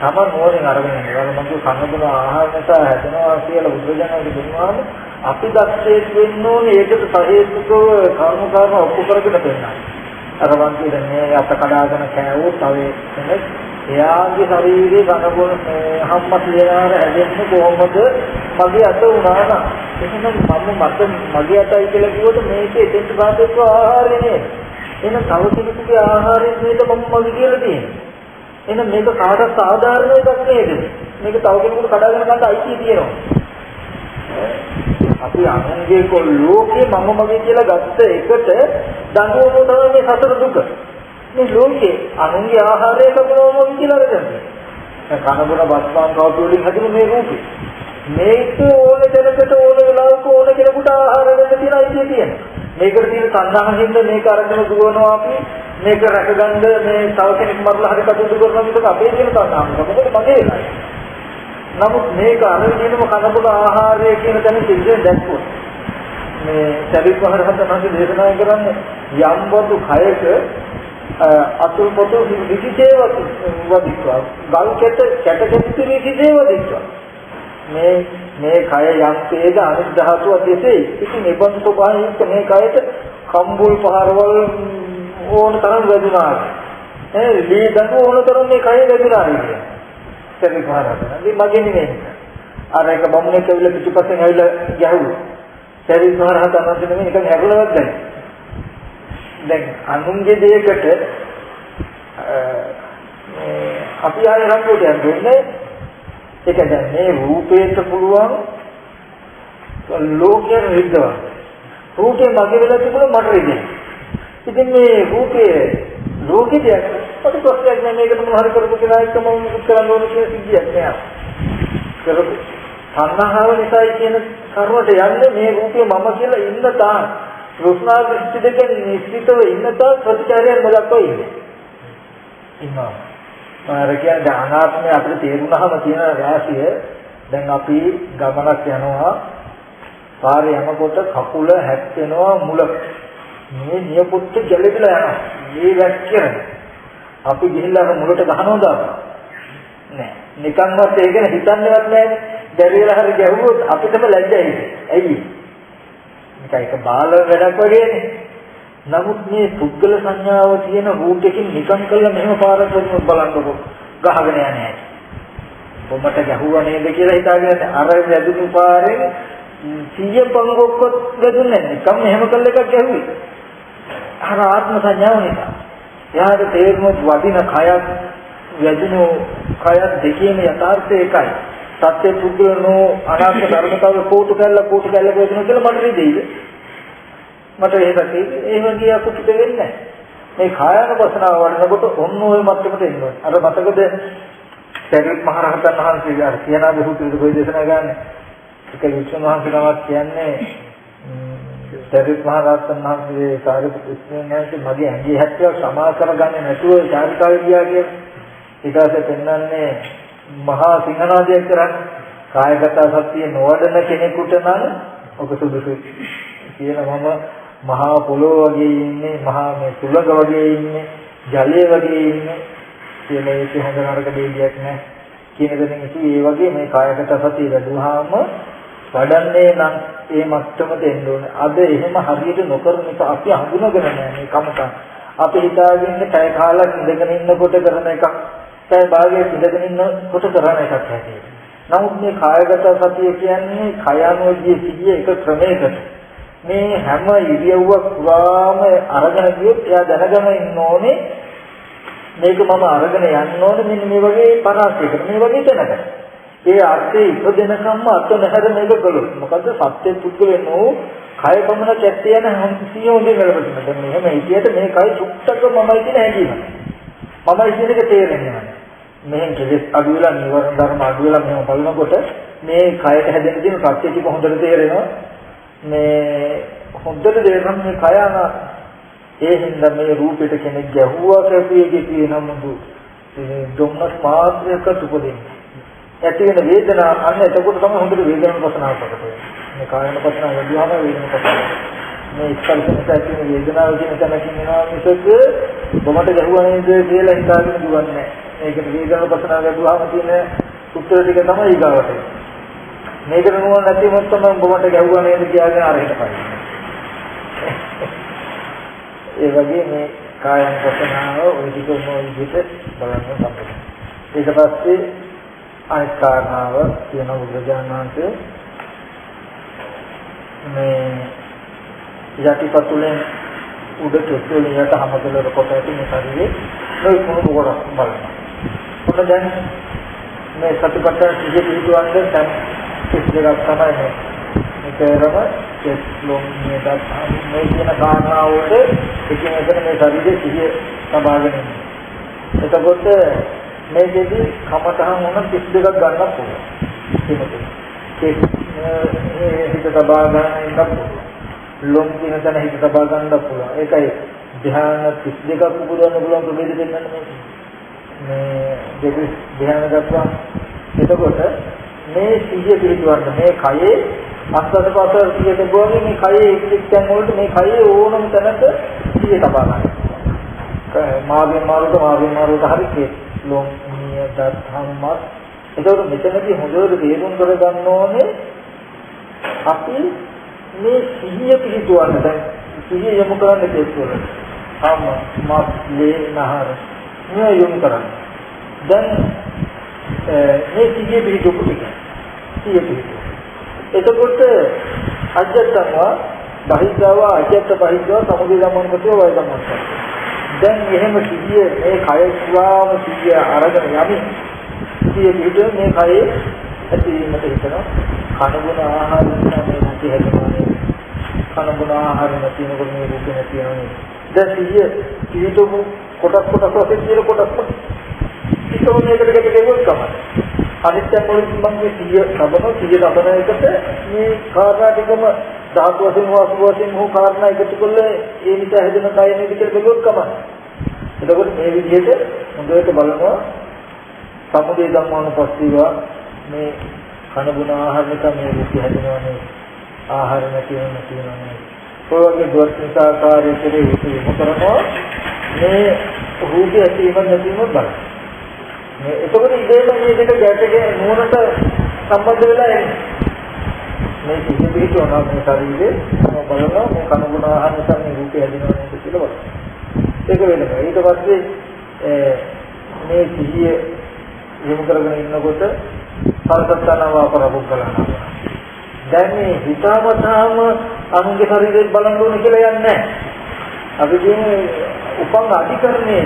තම නෝරෙන් අරගෙන යනවා. මම කනබුන ආහාර නිසා හැදෙනවා කියලා බුදුරජාණන් කියනවාම අපි දැක්කේ වෙන්න ඕනේ ඒකට සහේතුකව කර්ම ඔප්පු කරගෙන දෙන්නා. අර වන්තිද මේ අප කඩාගෙන කෑවොත් තව කෙනෙක් එයාගේ ශරීරයේ කනබුන හම්ම තියනාර හැදෙන්නේ කොහොමද මගේ අත උනා නම් එහෙනම් මගේ අතයි කියලා කිව්වොත් මේකේ දෙන්න සාපේක්ෂව ආහාරය නේද? එහෙනම් තව කෙනෙකුගේ ආහාරයෙන් නේද මම මගේ කියලා තියෙන්නේ. එහෙනම් මේක කාටවත් සාධාරණ එකක් නේද? මේක තව කෙනෙකුට කඩාගෙන ගන්න අයිතිය තියෙනවා. අපි අනුන්ගේ ලෝකේ මම මගේ කියලා ගත්ත එකට දඬුවම තමයි මේ සතර දුක. මේ ලෝකේ අනුන්ගේ ආහාරය ලැබුණාම මගේ කියලා අරගන්නේ. කනබුන බස්පාන් කවුතු වලින් හදින මේ රූපේ. මේක ඕන දෙයකට ඕන වෙලාවක ඕන කෙනෙකුට ආහාර දෙන්න තියෙන අයිතිය තියෙනවා. මේකට තියෙන සංඥාවෙන්ද මේක අරගෙන දුවනවා අපි මේක රැකගන්න මේ තව කෙනෙක් මරලා හරි කටයුතු කරනවා මිසක අපේ තියෙන සංඥාවක් මොකද මගේ නෑ. නමුත් මේක අරගෙනම කනබුන ආහාරය කියන තැන සිද්ධියෙන් දැක්කොත් මේ ශරීර පහරහතනගේ දේශනා කරන්නේ යම් වතු khයක අතුල් පොතු විදිතේව වදිනවා. ගල් කැට කැටි විදිතේව මේ කය යම් තේද අනිත් ධාතුව දෙසේ ඉතින් නිබඳ ස්වභාවයෙන් මේ කයට කම්බුල් පහරවල් ඕන තරම් වැදුනා. ලී දඬු ඕන තරම් මේ කය වැදුනා කියන්නේ. සරි පාරකට. මේ මගේ නෙමෙයි. අර එක බමුණෙක් ඇවිල්ලා පිටිපස්සෙන් ඇවිල්ලා ගැහුවා. සරි පාරකට අනන්ත නෙමෙයි නිකන් හැරුණාවත් දැන්. දැන් අනුන්ගේ දෙයකට අපි ආයෙ රංගුට යන්නේ ඒක දැන් මේ රූපේට පුළුවන් ලෝකයෙන් රිද්දවා. රූපේ මගේ වෙලා තිබුණා මට රිදෙනවා. ඉතින් මේ රූපේ ලෝකෙදී ප්‍රතිපක්ෂයක් නෑ මේකට මොන හරි කරපු කෙනා එක්ක මම මුත් කරන්න ඕන කියන සිද්ධියක් නෑ. කරපු සංහාව නිසායි කියන කරුණට යන්නේ මේ රූපේ මම කියලා ඉන්න තාක් රුස්නා දෘෂ්ටි දෙක නිශ්චිතව ඉන්න තාක් ප්‍රතිචාරයක් මොදක්ව ඉන්නේ. ඉන්නවා. අර කියන්නේ අනාත්මය අපිට තේරුණාම තියෙන රාශිය දැන් අපි ගමනක් යනවා පාරේ යනකොට කකුල හැප්පෙනවා මුල මේ නියපොත්ත ගැලවිලා යනවා මේ වැක්කිරන අපි ගිහිල්ලා මුලට ගහනවද නෑ නිකන්වත් ඒක ගැන හිතන්නේවත් නෑනේ දැරියලා හරි ගැහුවොත් අපිටම ලැජ්ජයි ඇයි මේක බාල වැඩක් වගේනේ නමුත් මේ පුද්ගල සංඥාව කියන රූපයකින් නිකන් කළා මෙහෙම පාරක් බලන්නකො ගහගෙන යන්නේ. කොමට ගැහුවා නේද කියලා හිතාගෙන අර වැදුණු පාරෙන් 100 පංගොක්කොත් වැදුන්නේ නැහැ. නිකන් මෙහෙම කළ එකක් ගැහුවේ. අර ආත්ම සංඥාව නිසා. යාට තේරුණොත් වදින කයක් වැදුණු කය දෙකේම යථාර්ථය එකයි. සත්‍ය පුද්ගලනෝ අනාත්ම ධර්මතාවය කෝටු කැල්ල වේදෙනවා කියලා මට නෙදෙයිද? මට එහෙකට ඒ වගේ අකුපිට වෙන්නේ නැහැ. මේ කායानुපස්සනාව වඩනකොට ඔන්න ඔය මට්ටමට එන්න ඕනේ. අර මතකද සරියුත් මහ රහතන් වහන්සේ අර කියනා බහුතුරු කොයි දේශනා ගන්න. ඒක වික්ෂණ වහන්සේනමක් කියන්නේ සරියුත් මහ රහතන් වහන්සේ සාරිපුත්‍ර ස්වාමීන් මගේ ඇඟේ හැට්ටුවක් සමා කරගන්නේ නැතුව චාරිකාවේ ගියා කියලා. ඊට පස්සේ පෙන්වන්නේ මහා සිංහනාදයක් කරන්නේ කායගත සත්‍ය නොවඩන කෙනෙකුට නම් ඔබ සුදුසුයි කියන මම මහා පොළොව වගේ ඉන්නේ මහා මේ සුලඟ වගේ ඉන්නේ ජලය වගේ ඉන්නේ කියලා ඒක හොඳ නරක දෙයක් නෑ කියන දෙන්නේ ඒ වගේ මේ කායගත සත්‍ය වැඩුවාම වඩන්නේ නම් ඒ මට්ටමට එන්න ඕනේ. අද එහෙම හරියට නොකරන එක අපි හඳුනගෙන නෑ මේ කමක. අපි හිතාගෙන පැය කාලක් ඉඳගෙන ඉන්නකොට කරන එකක් පැය භාගයක් ඉඳගෙන ඉන්නකොට කරන එකක් හැටියට. නමුත් මේ කායගත සතිය කියන්නේ කයanoදී සිටිය එක ක්‍රමයකට. මේ හැම ඉරියව්වක් පුරාම අරගෙන ගියොත් එයා දැනගෙන ඉන්න ඕනේ මේක මම අරගෙන යන්න ඕනේ මෙන්න මේ වගේ පරාසයකට මේ වගේ තැනකට. ඒ අර්ථයේ ඉපදෙනකම්ම අත නැහැර මේක කළොත් මොකද සත්‍ය පුද්ගලනෝ කය පමණ කැත්තේ යන හම්සියෝගේ මෙලබදින. දැන් මෙහෙම හිතියට මේ කය සුක්තක මමයි කියන හැඟීම. මමයි කියන එක තේරෙන්නේ නැහැ. මෙහෙන් කෙලෙස් අඩු වෙලා නිවර්ණ ධර්ම අඩු වෙලා මෙහෙම බලනකොට මේ කයට හැදෙන දේ සත්‍ය ටික හොඳට තේරෙනවා. මේ හොඳට තේරෙනවා මේ කය ඒ හින්දා මේ රූපෙට කෙනෙක් ගැහුවා කැපියේ තියෙන මුදු දුම්නස් මාත්‍රයක උපදින්නේ. ඇති වෙන වේදනාව අන්න එතකොට තමයි හොඳට වේදනාව පසනාව කරන්නේ. මේ කායන පසනාව වැඩිවම වේදනාව පසනාව. මේ ස්පර්ශනට ඇති වෙන වේදනාව කියන තැනකින් එනවා මිසක බොමට ගැහුවා නේද කියලා හිතාගෙන දුවන්නේ නැහැ. මේකට වේදනාව පසනාව වැඩිවම තියෙන උත්තර ටික තමයි ඊගාවට. මේකට නුවණ නැතිවම තමයි බොමට ගැහුවා නේද කියන්නේ අරහෙට පයින්නේ. ඒ වගේ මේ කායන පසනාව ඔය ටික මොන විදිහට බලන්න සම්පූර්ණ. ඊට පස්සේ අනිත් කාරණාව කියන බුදුරජාණන් වහන්සේ මේ යටිපතුලෙන් උඩ කෙස්වලින් යට හැමදෙලර කොට ඇති මේ ශරීරේ නොයි මොන කොටස් බලන්න. මොකද දැන් මේ සතිපට්ඨාන සිහිය පිළිබඳව දැන් කිස් දෙකක් තමයි මේ. මේකරම කෙස්ලොම් මේකට මේ කියන කාරණාවට එකින් එකට මේ ශරීරයේ සිහිය සබාගෙන ඉන්නේ. එතකොට මේකෙදි කමතහන් වුණ 32ක් ගන්නත් පුළුවන්. හිත තබා ගන්න ඉන්නත් පුළුවන්. ලොම් කියන තැන හිත තබා ගන්නත් පුළුවන්. ඒකයි ධ්‍යාන 32ක් උපදවන්න පුළුවන් ප්‍රභේද දෙන්නන්නේ මේක. මේ දෙවි ධ්‍යාන දක්වා එතකොට මේ සිහිය පිළිතුරන්න මේ කයේ අස්වදපත සිහිය තිබුණේ මේ කයේ එක්කෙන් වලට මේ කයේ ඕනම තැනක සිහිය තබා ගන්න. මාගෙන් මාරුට හරි ලොම් නියත ධම්මත් එතකොට මෙතනදී හොඳට තේරුම් කරගන්න ඕනේ අපි මේ සිහිය පිළිතුරන්න දැන් සිහිය යොමු කරන්න දෙන්නේ මත්ලේ නහර මේ යොමු කරන්න දැන් මේ සිහිය පිළිතුරු එතකොට අජත්තව බහිද්දව අජත්ත බහිද්දව සමුදය ධම්මන්කතෝ වය ධම්මන්කතෝ දැන් එහෙම සිහිය මේ කය ස්වාම සිහිය අරගෙන යමි සිහිය පිටු මේ කයේ ඇතිවීමට හිතනවා කනගුණ ආහාර නිසා මේ නැති හැදෙනවා කනගුණ ආහාර නැතිනකොට මේ රූප නැති වෙනවා දැන් සිහිය පිටු කොටස් වශයෙන් කියන කොටස් පිටු මේකට ගෙවුවොත් තමයි අනිත්‍ය මොළේ මම සිහිය ලබන එකට මේ කාරණා ටිකම ධාතු වශයෙන් වාස්තු වශයෙන් හෝ කාරණා එකතු කළේ ඒ නිසා හැදෙන කය නේද කියලා බැලුවොත් කමයි. එතකොට මේ විදිහට හොඳට බලනවා සමුදේ ධම්මානුපස්සීව මේ කනගුණ ආහාර නිසා මේ රූපය හැදෙනවානේ ආහාර නැති වෙනවානේ. ඔය වගේ දුර්චිතාකාරයේ කෙරෙහි කරනවා මේ රූපය ඇතිවීම නැතිවීම බලන්න. මේ එතකොට ඉතින් මේ දෙක ගැටගෙන නුවණට සම්බන්ධ වෙලා එන්නේ. මේ සිහිය පිටවනවා මේ ශරීරේ බලනවා මේ කනගුණ ආහාර නිසා මේ රූපය හැදෙනවා නේද කියලා බලන්න. ඒක වෙනවා. ඊට පස්සේ මේ සිහිය යොමු කරගෙන ඉන්නකොට සල්සත්තනව අපරබුක් කරනවා. දැන් මේ හිතාමතාම අනුන්ගේ ශරීරය බලන්න ඕනේ කියලා යන්නේ නැහැ. අපි කියන්නේ උපන් අධිකරණේ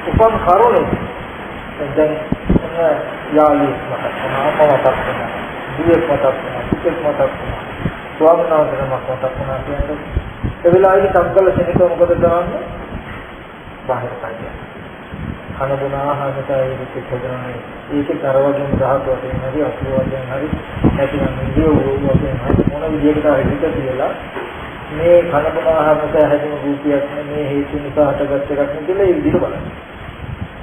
උපන් කරුණේ දැන් යාළුවෙක් මතක් වුණා, අම්මා මතක් වුණා, දුවෙක් මතක් වුණා, පුතෙක් මතක් වුණා, ස්වාමීන් වහන්සේ නමක් මතක් වුණා කියන්නේ ඒ වෙලාවේදී සම්කල කෙනෙක් මොකද කරන්නේ? බාහිර කාර්යය. කනබුන ආහාරයට ඒක හදන්නේ. ඒකේ තරවගෙන ධාතු වශයෙන් හරි අසුර වශයෙන් හරි නැතිනම් නියෝ වශයෙන් හරි මොන විදිහකට හිත තියලා මේ කනබුන ආහාරයට හැදෙන රූපයක් මේ හේතු නිසා හටගත් එකක් නෙවෙයි කියලා ඒ විදිහට බලන්න.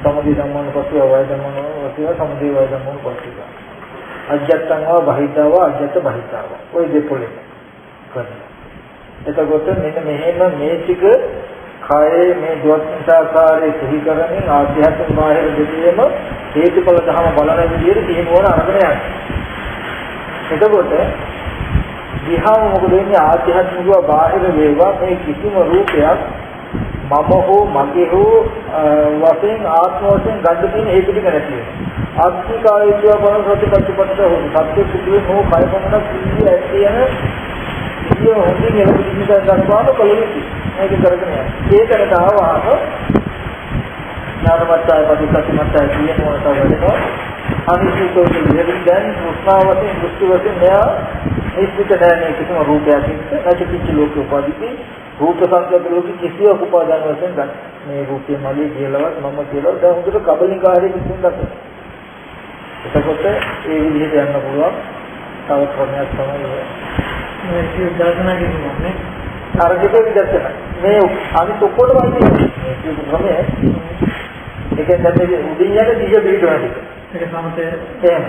සමුදේ ධම්මන පස්සේ වය ධම්මන වස්තුව සමුදේ වය ධම්මන පස්සේ. අජත්තංවා බහිද්ධව අජත්ත බහිද්ධව. ඔය දෙපොලේ කරනවා. එතකොට මෙන්න මෙහෙම මේ ටික කායේ මේ ද්වත්සාකාරයේ සිහි කරමින් ආධ්‍යාත්මික බාහිර දෙවියම හේතුඵල ධම බලන විදිහට තියෙනවන අරගෙන යනවා. එතකොට විහාම මොකද වෙන්නේ? ආධ්‍යාත්මිකව බාහිර වේවා මේ කිසිම රූපයක් මම හෝ මගේ හෝ වශයෙන් ආත්ම වශයෙන් ගන්න තියෙන හේතු ටික නැති වෙනවා. ආත්මිකායීව බලන සත්‍යපත්තිපත්ත හෝ සත්‍ය කුදුවේ හෝ කය පමණක් සිහිය ඇති යන සිහිය හොඳින් එළඹෙන්න ගන්නවා කලුයි. මේක කරගෙන යනවා. ඒකට ආවම ඥානවත්ය පටිච්චසමුප්පාදය කියන මොනවද වෙන්නේ? අනිසිතෝ කියන්නේ දැන් මුස්තාවතෙන් දෘෂ්ටි වශයෙන් මෙයා නිශ්චිත නැහැ කිසිම රූපයක් නැති කිසි ලෝක උපාදිතේ රූප සංකල්ප ලෝක කිසියක උපාදාන වශයෙන් ගන්න. මේ රූපය මගේ කියලාවත් මම කියලා දැන් හොඳට කබලින්කාරයේ කිසිම දක්වන්න. එතකොට ඒ විදිහට යන්න පුළුවන්. තව ක්‍රමයක් තමයි මේ දර්ශනා කියන්නේ. අරගෙන විදර්ශන මේ අනිත් ඔක්කොටම වයින්නේ මේ කියපු ක්‍රමය ඒකෙන් දැන් මේ උදින් යන දිග පිටවන ටික ඒක සමතේ එහෙම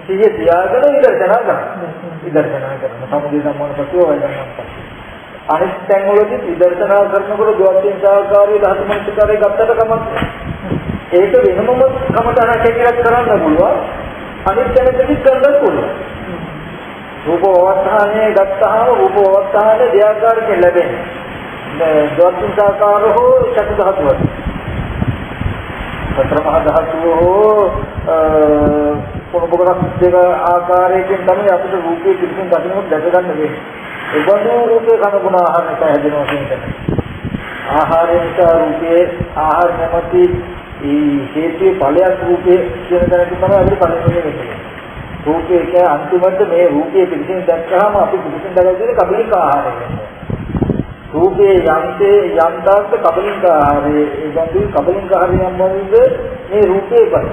සිහිය තියාගෙන විදර්ශනා කරනවා සමුදේ ධම්මන පස්සේ වය ධම්මන පස්සේ අනිත් තැන් වලදී විදර්ශනා කරනකොට ද්වත්යෙන් සාකාරයේ ධාතු මනසකාරයේ ගත්තට කමක් ඒක වෙනමම කමතහනක් කියලා කරන්න පුළුවන් අනිත් තැනකදී කරන්න පුළුවන් රූප අවස්ථානේ ගත්තාම රූප අවස්ථානේ දෙආකාරයෙන් ලැබෙන්නේ. ද්වත්ින් සාකාර හෝ චතු ධාතු වල. සතර මහා ධාතු හෝ පොරොබගරක් දෙක ආකාරයෙන් තමයි අපිට රූපේ පිටින් දකින්නට දැක ගන්න වෙන්නේ. ඒ වගේ රූපේ කන ගුණ ආහාර නිසා හැදෙනවා කියන්නේ. ආහාරය නිසා රූපේ ආහාර නැමැති හේතුයේ ඵලයක් රූපේ කියන දැනට තමයි අපිට ඵලෙන්නේ වෙන්නේ. රූපේ කිය අන්තිමට මේ රූපයේ පිටින් දැක්කහම අපි පිටින් දැකලා කබලික ආහාරය වෙනවා. රූපේ යන්තේ යන්තාන්ත කබලික ආහාරය ඒ වගේ කබලික ආහාරයන් වලින්ද මේ රූපේ බල.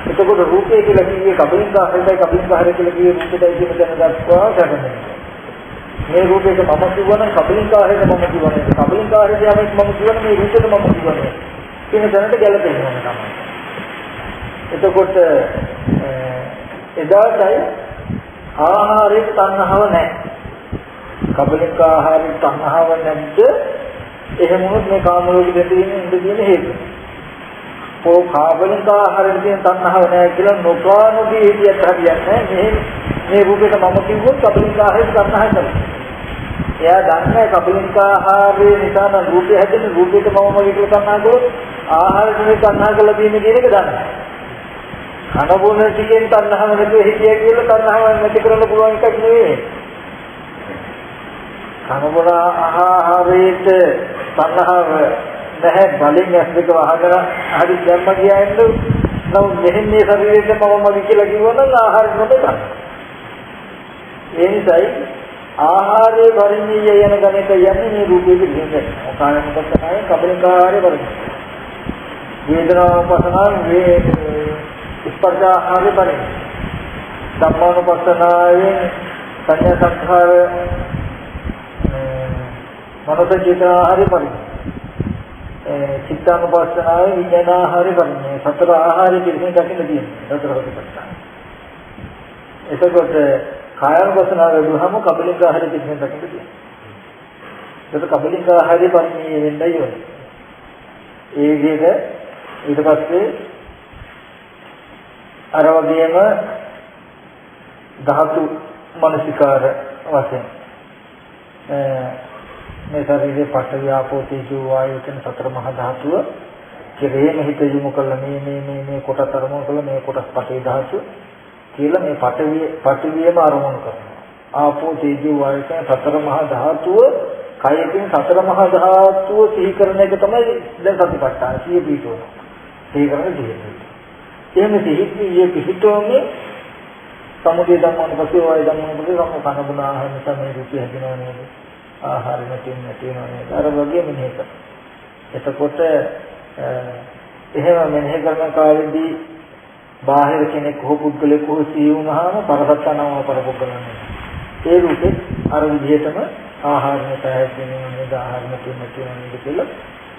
එතකොට රූපේ කියලා කියේ කබලික ආහාරයයි කබලික ආහාරය කියලා කියේ රූපයයි කියන දේ දක්වා ගන්නවා. මේ රූපේට මම කියවන කබලික ආහාරයට මම කියවන කබලික ආහාරයට යමක් මම කියවන මේ රූපෙට මම කියවන කියන දැනට ගැලපෙන්නේ නැහැ. එතකොට එදාටයි ආහාරයේ තණ්හාව නැහැ. කබලික ආහාරයේ තණ්හාව නැද්ද? එහෙම වුණොත් මේ කාම රෝගී දෙතින් ඉඳ තියෙන හේතුව. ඕ කබලික ආහාරයේ තියෙන තණ්හාව නැහැ කියලා නොපානෝදී හිතියත් හරියන්නේ මේ රූපෙට මම කිව්වොත් කබලික ආහාරයේ තණ්හාව නැහැ. එයා දන්නේ කබලික ආහාරයේ නිසා නම් රූපය හැදෙන රූපෙට මම මගේ කියලා තණ්හා කරොත් ආහාරයේ තණ්හා කරලා තියෙන කියන එක දන්නේ. කනබුන ටිකෙන් තණ්හාව නැතුව හිතිය කියලා තණ්හාව නැති කරන්න පුළුවන් එකක් නෙවෙයි. කනබුන ආහාරයට තණ්හාව නැහැ බලෙන් ඇස් දෙක වහගෙන හරි ධර්ම කියයින්ද නෝ මෙහෙන් මේ ශරීරයට මම කියලා කිව්වනම් ආහාරය නොදක. ඒ නිසායි ආහාරයේ පරිණිය යන ගණිත යන්නේ මේ රූපයේ පිළිඳ. ඔකානකට තමයි කබලික ආහාරය පරිණිය. වේදනාවපසනාව ස්පර්ශ ආහාරය පරිණිය. ධම්මානුපස්සනාවේ සංඥා සංඛාර මනස චේතනා ආහාරය පරිණිය. චිත්තානුපස්සනාවේ විඥාන ආහාරය පරිණිය. සතර ආහාරය පිළිසින් දකින්න තියෙනවා. සතර හොතපත්තා. එතකොට කායනුපස්සනාව වලම කබලික ආහාරය පිළිසින් දකින්න තියෙනවා. ඒක කබලික ආහාරය පරිණිය වෙන්නයි ඕනේ. ඒ විදිහට ඊට පස්සේ අර වගේම ධාතු මනසිකාර වශයෙන් මේ ශරීරයේ පඨවි ආපෝ තේජෝ වායෝ කියන සතර මහා ධාතුව කෙරෙහිම හිත යොමු කළා මේ කොටස් අරමුණු කළා මේ කොටස් පඨවි ධාතුව කියලා මේ පඨවියම අරමුණු කරනවා ආපෝ තේජෝ වායෝ කියන සතර මහා ධාතුව කයකින් සතර මහා ධාතුව සිහි කරන එක තමයි දැන් සතිපට්ඨාන සිහිය පිටවන සිහි කරන දෙය එහෙම සිහියේ පිහිටෝමේ සමුදේ ධම්මන පස්සේ වය ධම්මන පස්සේ සම්ම කන බුන ආහාර නිසා මේ රුචිය හැදෙනව නේද? ආහාර නැතිව නේද? අර වගේ මෙනෙහි කරනවා. එතකොට එහෙම මෙනෙහි කරන කාලෙදී බාහිර කෙනෙක් හෝ පුද්ගලෙක් හෝ සිහි වුණාම පරසත්තනම පරපොග්ගලන්නේ. ඒ රූපේ අර විදිහටම ආහාර නැතිව හැදෙනව නේද? ආහාර නැතිව නේද කියලා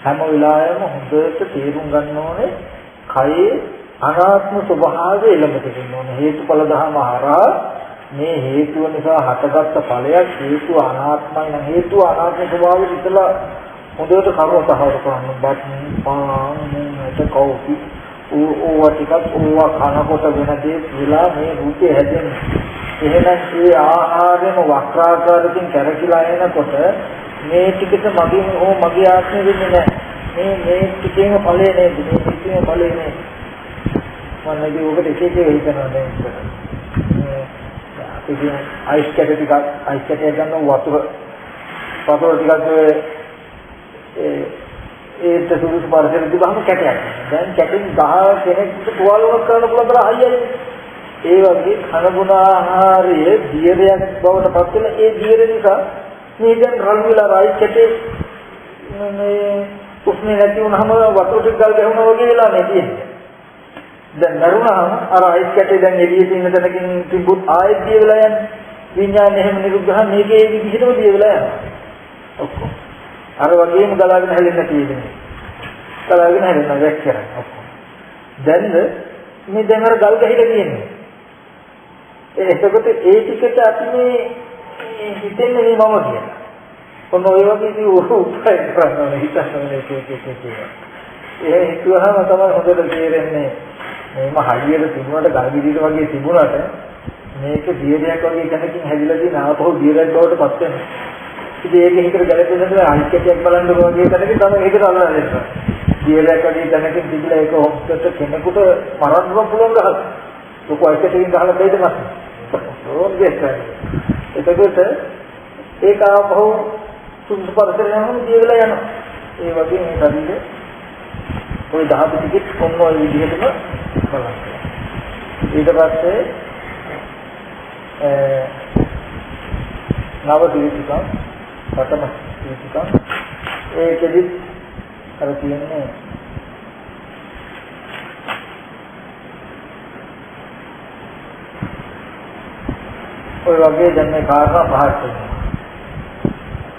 හැම වෙලාවෙම හොඳට තේරුම් ගන්න ඕනේ කයේ අනාත්ම ස්වභාවය එළඹ සිටින්න ඕනේ. හේතුඵල ධර්ම හරහා මේ හේතුව නිසා හටගත්ත ඵලයක් හේතුව අනාත්මයි නම් හේතුව අනාත්ම ස්වභාවය ඉතලා හොඳට කරුණාසහව කරන්න බත් පාන් මේක කෝපි ඕවා ටිකක් ඕවා කනකොට වෙන දේ විලා මේ රූපේ හැදෙන්නේ. එහෙනම් ඒ ආහාරයෙන් වක්‍රාකාරකින් කැරකිලා එනකොට මේ ටිකට මගේ හෝ මගේ ආත්මෙ වෙන්නේ නැහැ. මේ ටිකේම ඵලෙ නේද? මේ ටිකේම ඵලෙ නේද? මන්නේ ඔකට එක එක හිතනවා දැන් ඉතින්. අපි අයිස් කැට ගන්න වතුර ටිකක් ඒත් සුදුසු පරිසරෙදි බහම කැටයක්. දැන් කැටින් 10 කෙනෙක්ට තුවාලයක් කරන්න පුළුවන් තරම් හයියයි. ඒ වගේ කන බොන ආහාරයේ දියරයක් බවට පත් වෙන ඒ දියර නිසා මේ දැන් රළු වෙලා රයි කැටේ මේ උස්නේ නැති වුනහම වතුර ටික ගල් ගැහුණා වගේ වෙලා මේ තියෙන්නේ. දැන් නරුණාම අර අයිස් කැටේ දැන් එළියේ තියෙන තැනකින් තිබුත් ආයෙත් දිය වෙලා යන්නේ. විඥානේ එහෙම නිරුද්ධහ මේකේ ඒ විදිහටම දිය වෙලා යනවා. ඔක්කොම. අර වගේම ගලාගෙන හැලෙන්න තියෙන්නේ. ගලාගෙන හැලෙන්න වැක් කරන්නේ ඔක්කොම. දැන්ද මේ දැන් අර ගල් ගහිලා තියෙන්නේ. එතකොට ඒ ටිකට අපි මේ හිතෙන්නේ මේ මම කියලා. ඔන්න ඔය වගේ ඉතින් උපය කරනවා හිතන්නේ ඒක. ඒ හිතුවහම තමයි හොඳට තේරෙන්නේ මේම හයියට තිබුණාට ගල් විදිහට වගේ තිබුණාට මේක දියරයක් වගේ තැනකින් හැදිලා තියෙන ආපහු දියරයක් බවට පත් වෙනවා. ඉතින් ඒක හිතට ගැලපෙන්නේ අයික්‍යයක් බලන්න වගේ තැනකින් තමයි ඒකට අල්ලන්නේ. දියරයක් වගේ තැනකින් තිබිලා ඒක හොක්කට කෙනෙකුට මරන්න පුළුවන් ගහක්. ලොකු අයික්‍යයෙන් ගහලා දෙයිද මස්. ඕකෙත්. එතකොට ඒක ආපහු සුදුසු පරිසරයකම දිය වෙලා යනවා. ඒ වගේ මේ ශරීරේ ඔය ධාතු ටිකෙත් කොන්න ඔය විදිහටම බලන්න. ඊට පස්සේ නව දීපිකා පතම දීපිකා ඒකෙදි අර කියන්නේ ඔය වගේ දැන් මේ කාරණා පහක් තියෙනවා.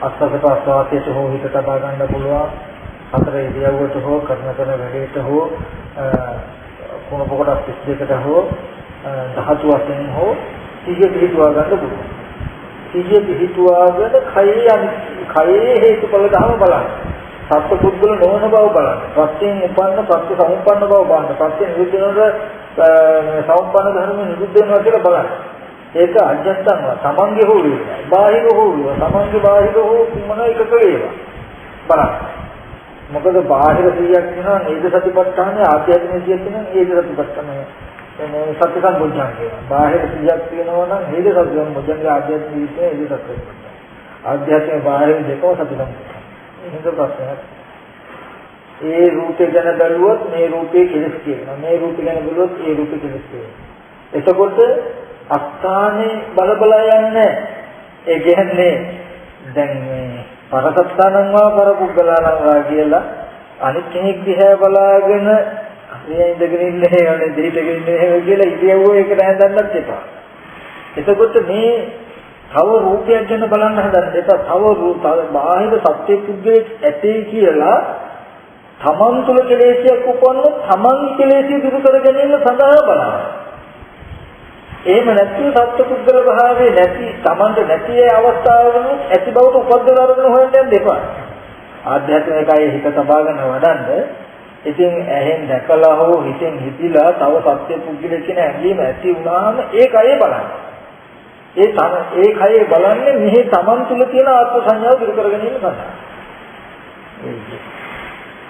අස්සකට අස්වාදයට හෝ හිත තබා ගන්න පුළුවන්. හතර ඉරියව්වට හෝ කරන වැඩේට හෝ කොන පොකට 32කට හෝ ධාතු වශයෙන් හෝ සිහිය පිහිටුවා ගන්න පුළුවන්. සිහිය පිහිටුවාගෙන කයේ හේතුඵල ධර්ම බලන්න. සත්‍ය පුද්ගල නොවන බව බලන්න. ප්‍රත්‍යයෙන් උපන්න ප්‍රත්‍ය සමුප්පන්න බව බලන්න. ප්‍රත්‍ය නිරුද්ධ වෙනකොට සමුප්පන්න ධර්ම නිරුද්ධ වෙනවා කියලා බලන්න. ඒක අජත්තන්ව තමන්ගේ හෝ වේවා. බාහිර හෝ වේවා. තමන්ගේ බාහිර හෝ මොන එකක වේවා. බලන්න. මොකද බාහිර සියයක් වෙනවා නේද සතිපට්ඨානේ ආධ්‍යාත්මික සියයක් වෙනවා නේද සතිපට්ඨානේ එනේ සත්‍ය සම්බුද්ධං කියනවා. බාහිර සියයක් වෙනවා නම් නේද සත්‍ය සම්බුද්ධංගේ ආධ්‍යාත්මික සියයේ නේද සත්‍ය සම්බුද්ධං. ආධ්‍යාත්මික බාහිර දෙකම සත්‍ය සම්බුද්ධං. එහෙනම් ප්‍රශ්නයක්. ඒ රූපේ ගැන බැලුවොත් මේ රූපේ කෙලස් කියනවා. මේ රූපේ ගැන බැලුවොත් ඒ රූපේ කෙලස් කියනවා. එතකොට අස්ථානේ බල යන්නේ. ඒ කියන්නේ දැන් මේ පරසත්තානංවා පරපුග්ගලානංවා කියලා අනිත් කෙනෙක් දිහා බලාගෙන මේ ඉඳගෙන ඉන්නේ යන්නේ දෙහිටගෙන ඉන්නේ කියලා ඉතියව ඒකට හඳන්නත් එපා. එතකොට මේ තව රූපයක් ගැන බලන්න හදන්න එපා. තව බාහිර සත්‍ය පුද්ගලෙක් ඇතේ කියලා තමන් තුළ කෙලෙසියක් උපන්න තමන් කෙලෙසිය දුරු කර ගැනීම සඳහා බලන්න. එහෙම නැත්නම් සත්‍ය පුද්ගල භාවයේ නැති තමන්ට නැති අවස්ථාවවල ඇති බවට උපද්දලා අරගෙන හොයන්න යන්න එපා. ආධ්‍යාත්මිකයි හිත තබාගෙන වඩන්න. ඉතින් ඇහෙන් දැකලා හෝ හිතෙන් හිතිලා තව සත්‍ය පුද්ගලෙක් කියන ඇඟීම ඇති වුණාම ඒකයි බලන්න. ඒ කයේ බලන්නේ මෙහි තමන් තුළ තියෙන ආත්ම සංඥාව දුරු කර ගැනීම සඳහා.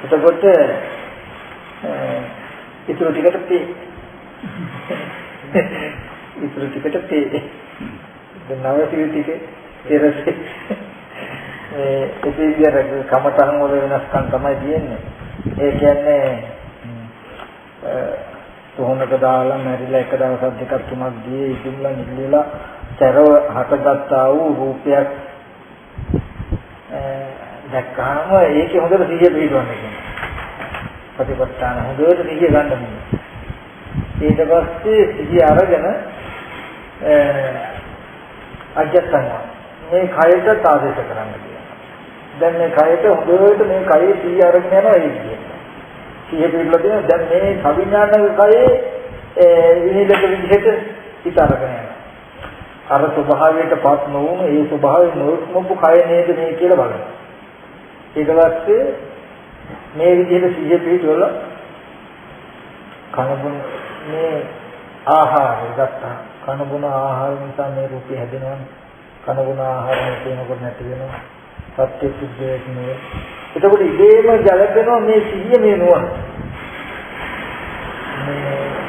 එතකොට ඉතුරු ටිකට තේ ඉතුරු ටිකට තේ දැන් නවතිය ටිකේ ඉරසේ ඒ ඉතින් කමතන් වල වෙනස්කම් තමයි තියෙන්නේ. ඒ කියන්නේ කොහොමද දාලා මැරිලා එක දවසක් දෙකක් තුනක් ගියේ ඉදුම්ලා නිල්ලලා සැරව හටගත්තා වූ රූපයක් දැක්කහම ඒකේ හොඳට සිහිය පිටවන්න කියනවා. ප්‍රතිපත්තාන හොඳට සිහිය ගන්න ඕනේ. ඊට පස්සේ සිහිය අරගෙන අජත්තන මේ කයට ආදේශ කරන්න කියනවා. දැන් මේ කයට හොඳට මේ කයේ සිහිය අරගෙන යනවා ඒ කියන්නේ. සිහිය පිටලා තියෙන දැන් මේ අවිඥානික කයේ විනිලක විදිහට හිත අරගෙන යනවා. අර ස්වභාවයටපත් නොවුණු ඒ ස්වභාවයෙන් නොස්මොප්පු කය නේද මේ කියලා බලන්න. ඊට පස්සේ මේ විදිහට සිහිය පිටවල කනබුන මේ ආහාරය ගත්තා. කනබුන ආහාර නිසා මේ රූපය හැදෙනවා. කනබුන ආහාර නැතිනකොට නැති වෙනවා. සත්‍ය සුද්ධයක් නෙවෙයි. එතකොට ඉබේම ජලපෙනවා මේ සිහිය මේ නුවණ.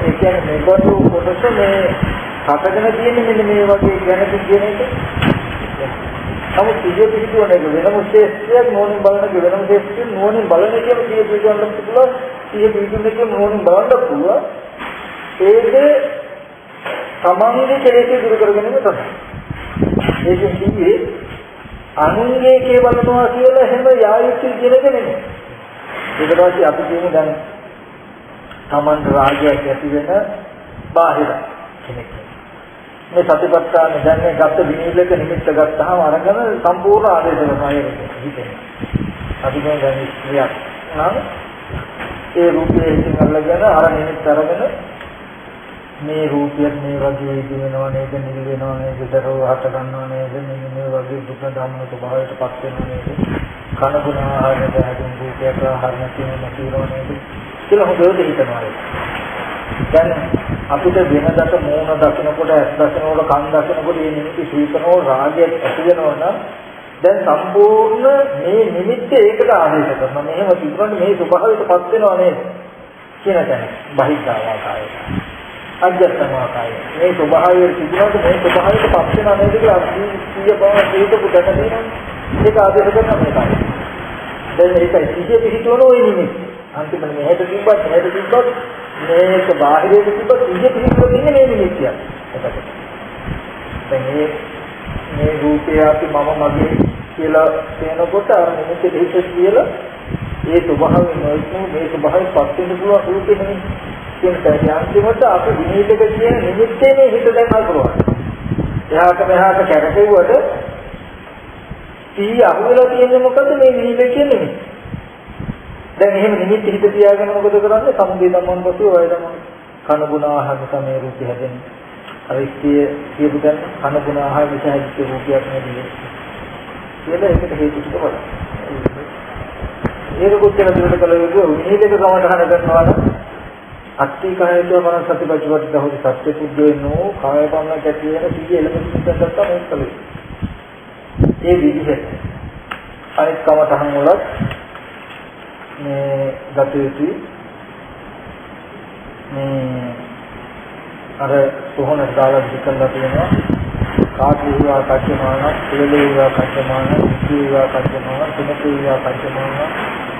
ඒ කියන්නේ මේ කොට කොටස මේ හතගෙන තියෙන්නේ මෙන්න මේ වගේ ගැනක කියන එක. නමුත් සිහිය පිටුවන එක වෙනම ශේෂ්ත්‍රයක් නෝනින් බලන එක වෙනම ශේෂ්ත්‍රයක් නෝනින් බලන එක සිහිය පිටුවන්න පුළුවන්. සිහිය පිටුවන එක නෝනින් බලන්න පුළුවන්. ඒක සමාධියේ කෙලෙස් දුරු කරගැනීම තමයි. ඒක සිහියේ අනුන්ගේ කේ බලනවා කියලා හැම යායුක්ති කියන එක නෙමෙයි. ඊට පස්සේ අපි කියමු දැන් තමන් රාගයක් ඇති වෙන බාහිර කෙනෙක්. මේ සතිපට්ඨාන දැන් මේ ගත්ත විනිවිදක නිමිත්ත ගත්තාම අරගෙන සම්පූර්ණ ආදේශ කරනවා ඒක හිතෙනවා. අපි දැන් ඉස්ත්‍රියක් නම් ඒ රූපයේ ඉතින් අල්ලගෙන අර නිමිත්ත අරගෙන මේ රූපයක් මේ වගේ දිනනවා නේද නිල් වෙනවා නේද දරව හට ගන්නවා නේද මේ වගේ දුක ධම්ම ස්වභාවයටපත් වෙනවා නේද කන ගුණ ආහාරයට හැදුණු රූපයක් ආහාර නැතිවෙනවා නේද කියලා හොඳට හිතනවා. දැන් අපිට වෙනදට මූණ දකිනකොට ඇස් දකිනකොට කන් දකිනකොට මේ නිමිති සීතනෝ රාගයක් ඇති වෙනවා නම් දැන් සම්පූර්ණ මේ නිමිත්ත ඒකට ආදේශ කරනවා. මෙහෙම තිබුණාට මේ ස්වභාවයටපත් වෙනවා නේද කියන තැන බහිද්ධාවාකාරය. අජත්තමාකාරය. මේ ස්වභාවයේ තිබුණාට මේ ස්වභාවයටපත් වෙනවා නේද කියලා සිහිය බව හේතු පුදට දෙනවා. ඒක ආදේශ කරනවා මේකයි. දැන් මේකයි සිහිය පිහිටවන ওই නිමිත්ත. අන්තිමට මෙහෙට තිබ්බත් මේක බාහිරයේ තිබ්බත් සිහිය පිහිටවන ඉන්නේ මේ නිමිත්තිය. එතකොට දැන් මේ රූපය අපි මම මගේ කියලා කියනකොට අර නිමිත්ත දෙහිත කියලා ඒ ස්වභාවයෙන් නොයුණු මේ ස්වභාවයෙන් පත් වෙන පුළුවන් රූපෙ නෙමෙයි. කියන අන්තිමට අපි විනීතක කියන නිමිත්තේ මේ හිත දැන් අල්පරවා. එහාට මෙහාට කැරකෙව්වට සිහිය අහුවෙලා තියෙන්නේ මොකද මේ විනීතක කියන්නේ? දැන් එහෙම නිමිත්ත හිත තියාගෙන මොකද කරන්නේ? සමුදේ ධම්මන් පසු වය ධම්මන් කන ගුණ ආහාර තමයි රූපය හැදෙන්නේ. අර ඉස්තිය කියපු දැන් කන ගුණ ආහාර නිසා හිත රූපයක් නෙමෙයි. කියලා ඒකට හේතු ටික බලන්න. ඒක කොච්චර දුරට කළ යුතුද? විනීතක සමාදාන කරනවා නම් අත්ති කායයට මන සතිපට්ඨිත හොදි සත්‍ය පුද්ගලනෝ කාය පමණ කැටි වෙන සිහිය එළඹ සිටකට මේක කලේ. ඒ විදිහට අනිත් කමතහන් වල මේ ගත යුතුයි. මේ අර සෝහන දාලා විකල්ලා තියෙනවා. කාටීවා කච්චමාන, සිලේවා කච්චමාන, සිවා කච්චමාන, තුනකේවා කච්චමාන,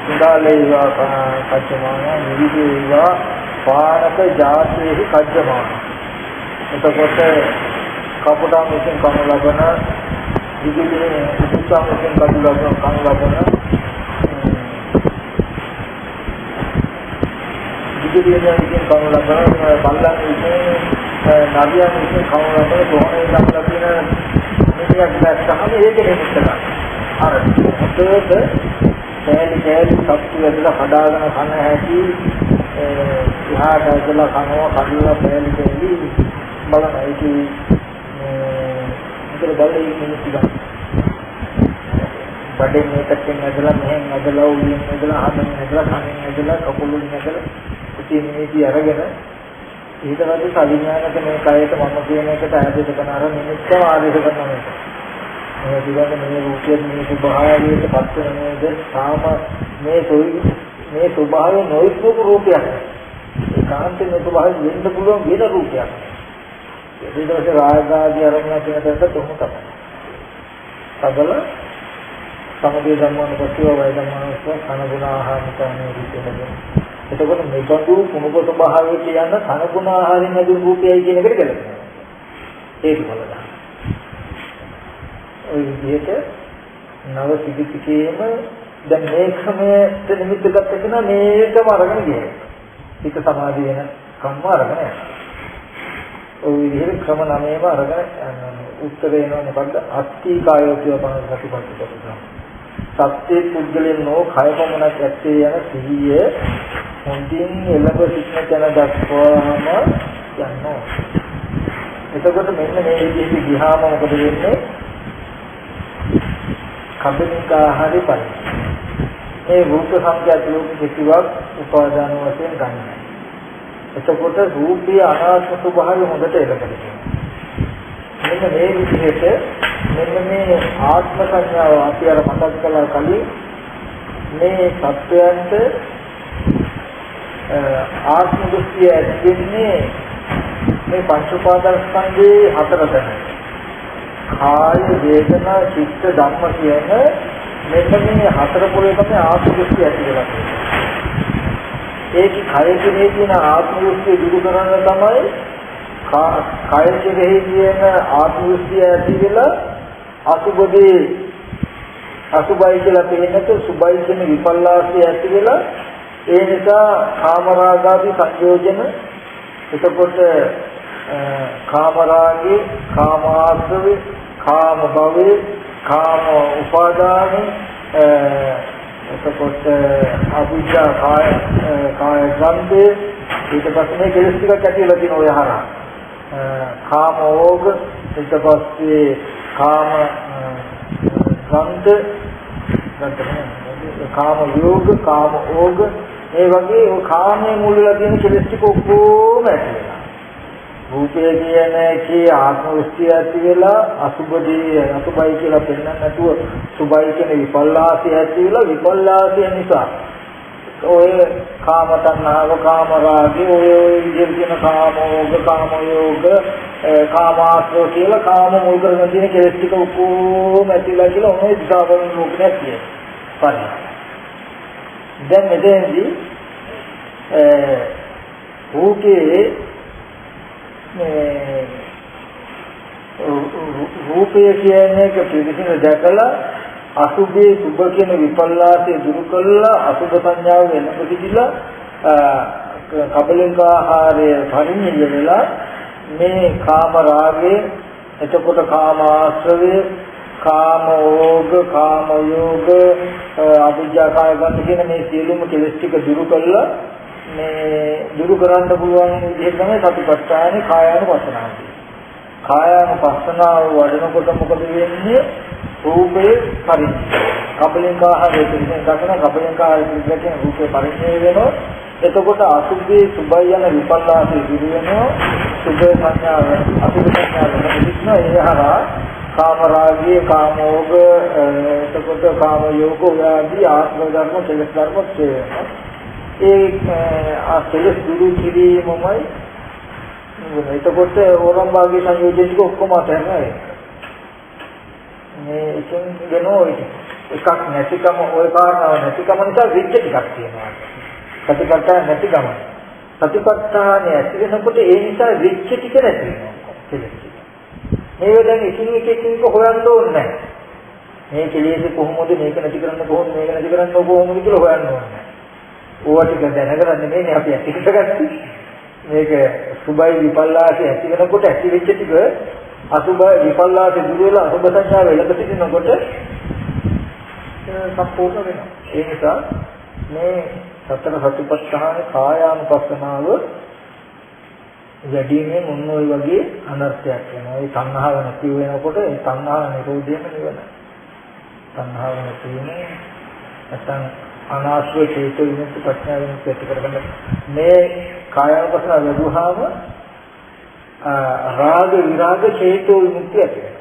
සුදාලේවා කච්චමාන, නිවිදේවා පාරක ජාතේහි කජ්ජමාන. එතකොට කපුටා මෙතෙන් කම ලබන විදුලියේ උත්සාහ මෙතෙන් කඩු ලබන කම ලබන විදුලියේ මෙතෙන් කම ලබන බල්ලන් මෙතෙන් නවියන් මෙතෙන් කම ලබන කොහොමද ලබලා තියෙන මේක දැක්කම ඒක නෙමෙයි. අර හොතේට තැලි සත්‍ය ඇදලා හදාගෙන කන හැටි ඉහාට ඇදලා කනවා කඩලා පෑලි දෙලි බලන ඒකේ ඉතල බලේ මිනිස්සු ගන්න. බඩේ මේකෙන් ඇදලා මෙහෙන් ඇදලා උලියෙන් ඇදලා හදෙන් ඇදලා කනෙන් ඇදලා කකුලෙන් ඇදලා ඉතින් මේකී අරගෙන ඊට පස්සේ සවිඥානික මේ කයට මම කියන එකට ආදේශ කරන අර නිමිත්තම ආදේශ කරනවා මේක. මේ දිගට මේ රූපයේ මේ ස්වභාවයට පත් වෙන නේද? තාම මේ ස්වභාවය නොයිස්කු රූපයක්. ඒකාන්තයෙන් මේ ස්වභාවය වෙන්න පුළුවන් වෙන රූපයක්. ඊට පස්සේ රාගාදී අරමුණ කියන තැනට තොමු තමයි. සබල සමුදේ ධම්මන පස්ව වය ධම්මන පස්ව කන ගුණ ආහාර නිකානේ රූපය හැදෙනවා. එතකොට මේකතු කුණුක ස්වභාවයට යන කනගුණ ආහාරයෙන් ලැබෙන රූපයයි කියන එකට ගැලපෙනවා. ඒක බලන්න. ඔය විදිහට නව සිගිතිකේම දැන් මේ ක්‍රමයට නිමිත්ත ගත කෙනා මේකම අරගෙන ගියා. හිත සමාධිය වෙන කම්ම අරගෙන යනවා. ඔය විදිහට ක්‍රම 9ම අරගෙන උත්තරේ එනවා මොකද්ද? අත්ති කායෝ කියන සතිපට්ඨ කරනවා. සත්‍ය පුද්ගලයන් නෝ කය පමණක් ඇත්තේ යන සිහිය හොඳින් එළඹ සිටින තැන දක්වාම යනවා. එතකොට මෙන්න මේ විදිහට ගියාම මොකද වෙන්නේ? කබලික ආහාරය පරිදි මේ රූප සංඛ්‍යාත ලෝක කිසිවක් උපාදාන වශයෙන් ගන්නවා. එතකොට රූපී අනාත්ම ස්වභාවය හොඳට එළඹෙනවා. මෙන්න මේ විදිහට මෙන්න මේ ආත්ම සංඥාව අපි අර මතක් කළා කලින් මේ සත්‍යයන්ට ආත්ම දෘෂ්ටිය ඇතිවෙන්නේ මේ පංච උපාදාන ස්කන්ධේ හතරට. කාය වේදනා චිත්ත ධම්ම කියන මෙන්න මේ හතර පොලේ තමයි ආත්ම දෘෂ්ටිය ඇති වෙලා තියෙන්නේ. ඒක කය කෙරෙහි තියෙන ආත්ම දෘෂ්ටිය දුරු කරන්න තමයි කය කෙරෙහි තියෙන ආත්ම දෘෂ්ටිය ඇති වෙලා අසුබදී අසුබයි කියලා පෙන්නට සුබයි කියන විපල්ලාසය ඇති වෙලා ඒ නිසා කාමරාගාදී සංයෝජන එතකොට කාමරාගේ කාමාශ්‍රවේ කාම භවයේ කාම උපාදානේ එතකොට අවිද්‍යා කාය ගන්ධේ ඊට පස්සේ මේ කෙලස් ටිකක් ඇතිලා තියෙන ඔය හරහා කාම ඕග ඊට පස්සේ කාම ගන්ධ කාම යෝග කාම ඕග මේ වගේ ඔය කාමයේ මුල් වෙලා තියෙන කෙලස් ටික ඔක්කොම ඇතිලා රූපය කියන එකේ ආත්ම දෘෂ්ටිය ඇති වෙලා අසුබදී අසුබයි කියලා පෙන්නන්න නැතුව සුබයි කියන විපල්ලාසය ඇති වෙලා විපල්ලාසය නිසා ඔය කාම තණ්හාව කාම රාගය ඔය විදිහට කියන කාමෝග කාමයෝග කාමාශ්‍රව කියලා කාම මුල් කරගෙන තියෙන කෙලෙස් ටික ඔක්කොම ඇතිලා කියලා ඔය දිශාවෙන් රූපයක් කියනවා. පරි. දැන් මෙතෙන්දී රූපේ රූපය කියන එක පිළිසින දැකලා අසුභේ සුභ කියන විපල්ලාසය දුරු කළා අසුභ සංඥාව වෙනකොටදීලා කබලික ආහාරය පරිණිය වෙලා මේ කාම රාගය එතකොට කාම ආශ්‍රවය කාම ඕග කාම යෝග අවිජ්ජා කාය ගන්න කියන මේ සියලුම කෙලෙස් ටික දුරු කළා මේ දුරු කරන්න පුළුවන් විදිහ තමයි සතිපට්ඨානේ කායානුපස්සනාව. කායානුපස්සනාව වඩනකොට මොකද වෙන්නේ? රූපේ පරිච්ඡේද. කබලික ආහාරය පිළිබඳ දක්වන කබලික ආහාරය පිළිබඳ රූපේ පරිච්ඡේද වෙනවා. එතකොට අසුභේ සුභය යන විපල්ලාසය දුරු වෙනවා. සුභ සංඥාව අසුභ සංඥාව වෙනවා. එහරා කාම රාගයේ කාමෝග එතකොට කාම යෝග ආදී ආත්ම ධර්ම කෙලෙස් ධර්ම තියෙනවා. ඒ කෙලෙස් දුරු කිරීමමයි එතකොට ඕරම්භාගයේ සංයෝජන ටික ඔක්කොම අතහැරලා මේ එකෙන් වෙනෝ එකක් නැතිකම ওই කාරණාව නැතිකම නිසා විච්ච ටිකක් තියෙනවා. සතිපට්ඨාන නැතිකම. සතිපට්ඨානේ ඇති වෙනකොට ඒ නිසා විච්ච ටික නැති වෙනවා. මේක දැන් එකින් එක හොයන්න ඕනේ නැහැ. මේ කෙලෙස් කොහොමද මේක නැති කරන්න කොහොමද මේක නැති කරන්න කොහොමද කියලා හොයන්න ඕනේ නැහැ. ඕවා ටික දැනගන්න නෙමෙයි අපි ඇති කරගත්තේ. මේක සුභයි විපල්ලාසය ඇති වෙනකොට ඇති වෙච්ච ටික අසුභ විපල්ලාසය දුර වෙලා අසුභ සංඥාව එළඹ සිටිනකොට සම්පූර්ණ වෙනවා. ඒ නිසා මේ සතර සතිපට්ඨාන කායානුපස්සනාව වැඩිමෙන් මොන ඔය වගේ අනර්ථයක් වෙනවා. ඒ තණ්හාව නැති වෙනකොට ඒ තණ්හාව නිරෝධයම නිවන. තණ්හාව නැති වෙන්නේ නැත්නම් අනාශ්‍රය චේතෝ විමුක්ති ප්‍රඥා විමුක්ති ඇති කරගන්න මේ කායවසන ලැබුවාම රාග විරාග චේතෝ විමුක්ති ඇති වෙනවා.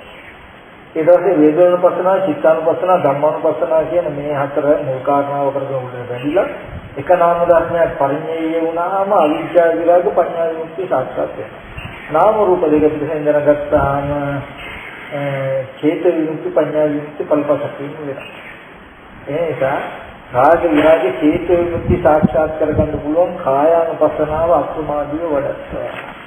ඊට පස්සේ වේදනානුපස්සනා, චිත්තානුපස්සනා, ධම්මානුපස්සනා කියන මේ හතර මුල් කාරණාව කරගෙන උඩ වැඩිලා එක නාම ධර්මයක් පරිඤ්ඤය වුණාම අවිද්‍යාව විරාග ප්‍රඥා විමුක්ති සාක්ෂාත් වෙනවා. නාම රූප දෙක පිළිසෙන් දැනගත්තාම චේතෝ විමුක්ති ප්‍රඥා විමුක්ති පල්පසක් වෙනවා. ඒ නිසා රාග විරාග චේතෝ විමුක්ති සාක්ෂාත් කරගන්න පුළුවන් කායානුපස්සනාව අප්‍රමාදීව වඩත්තා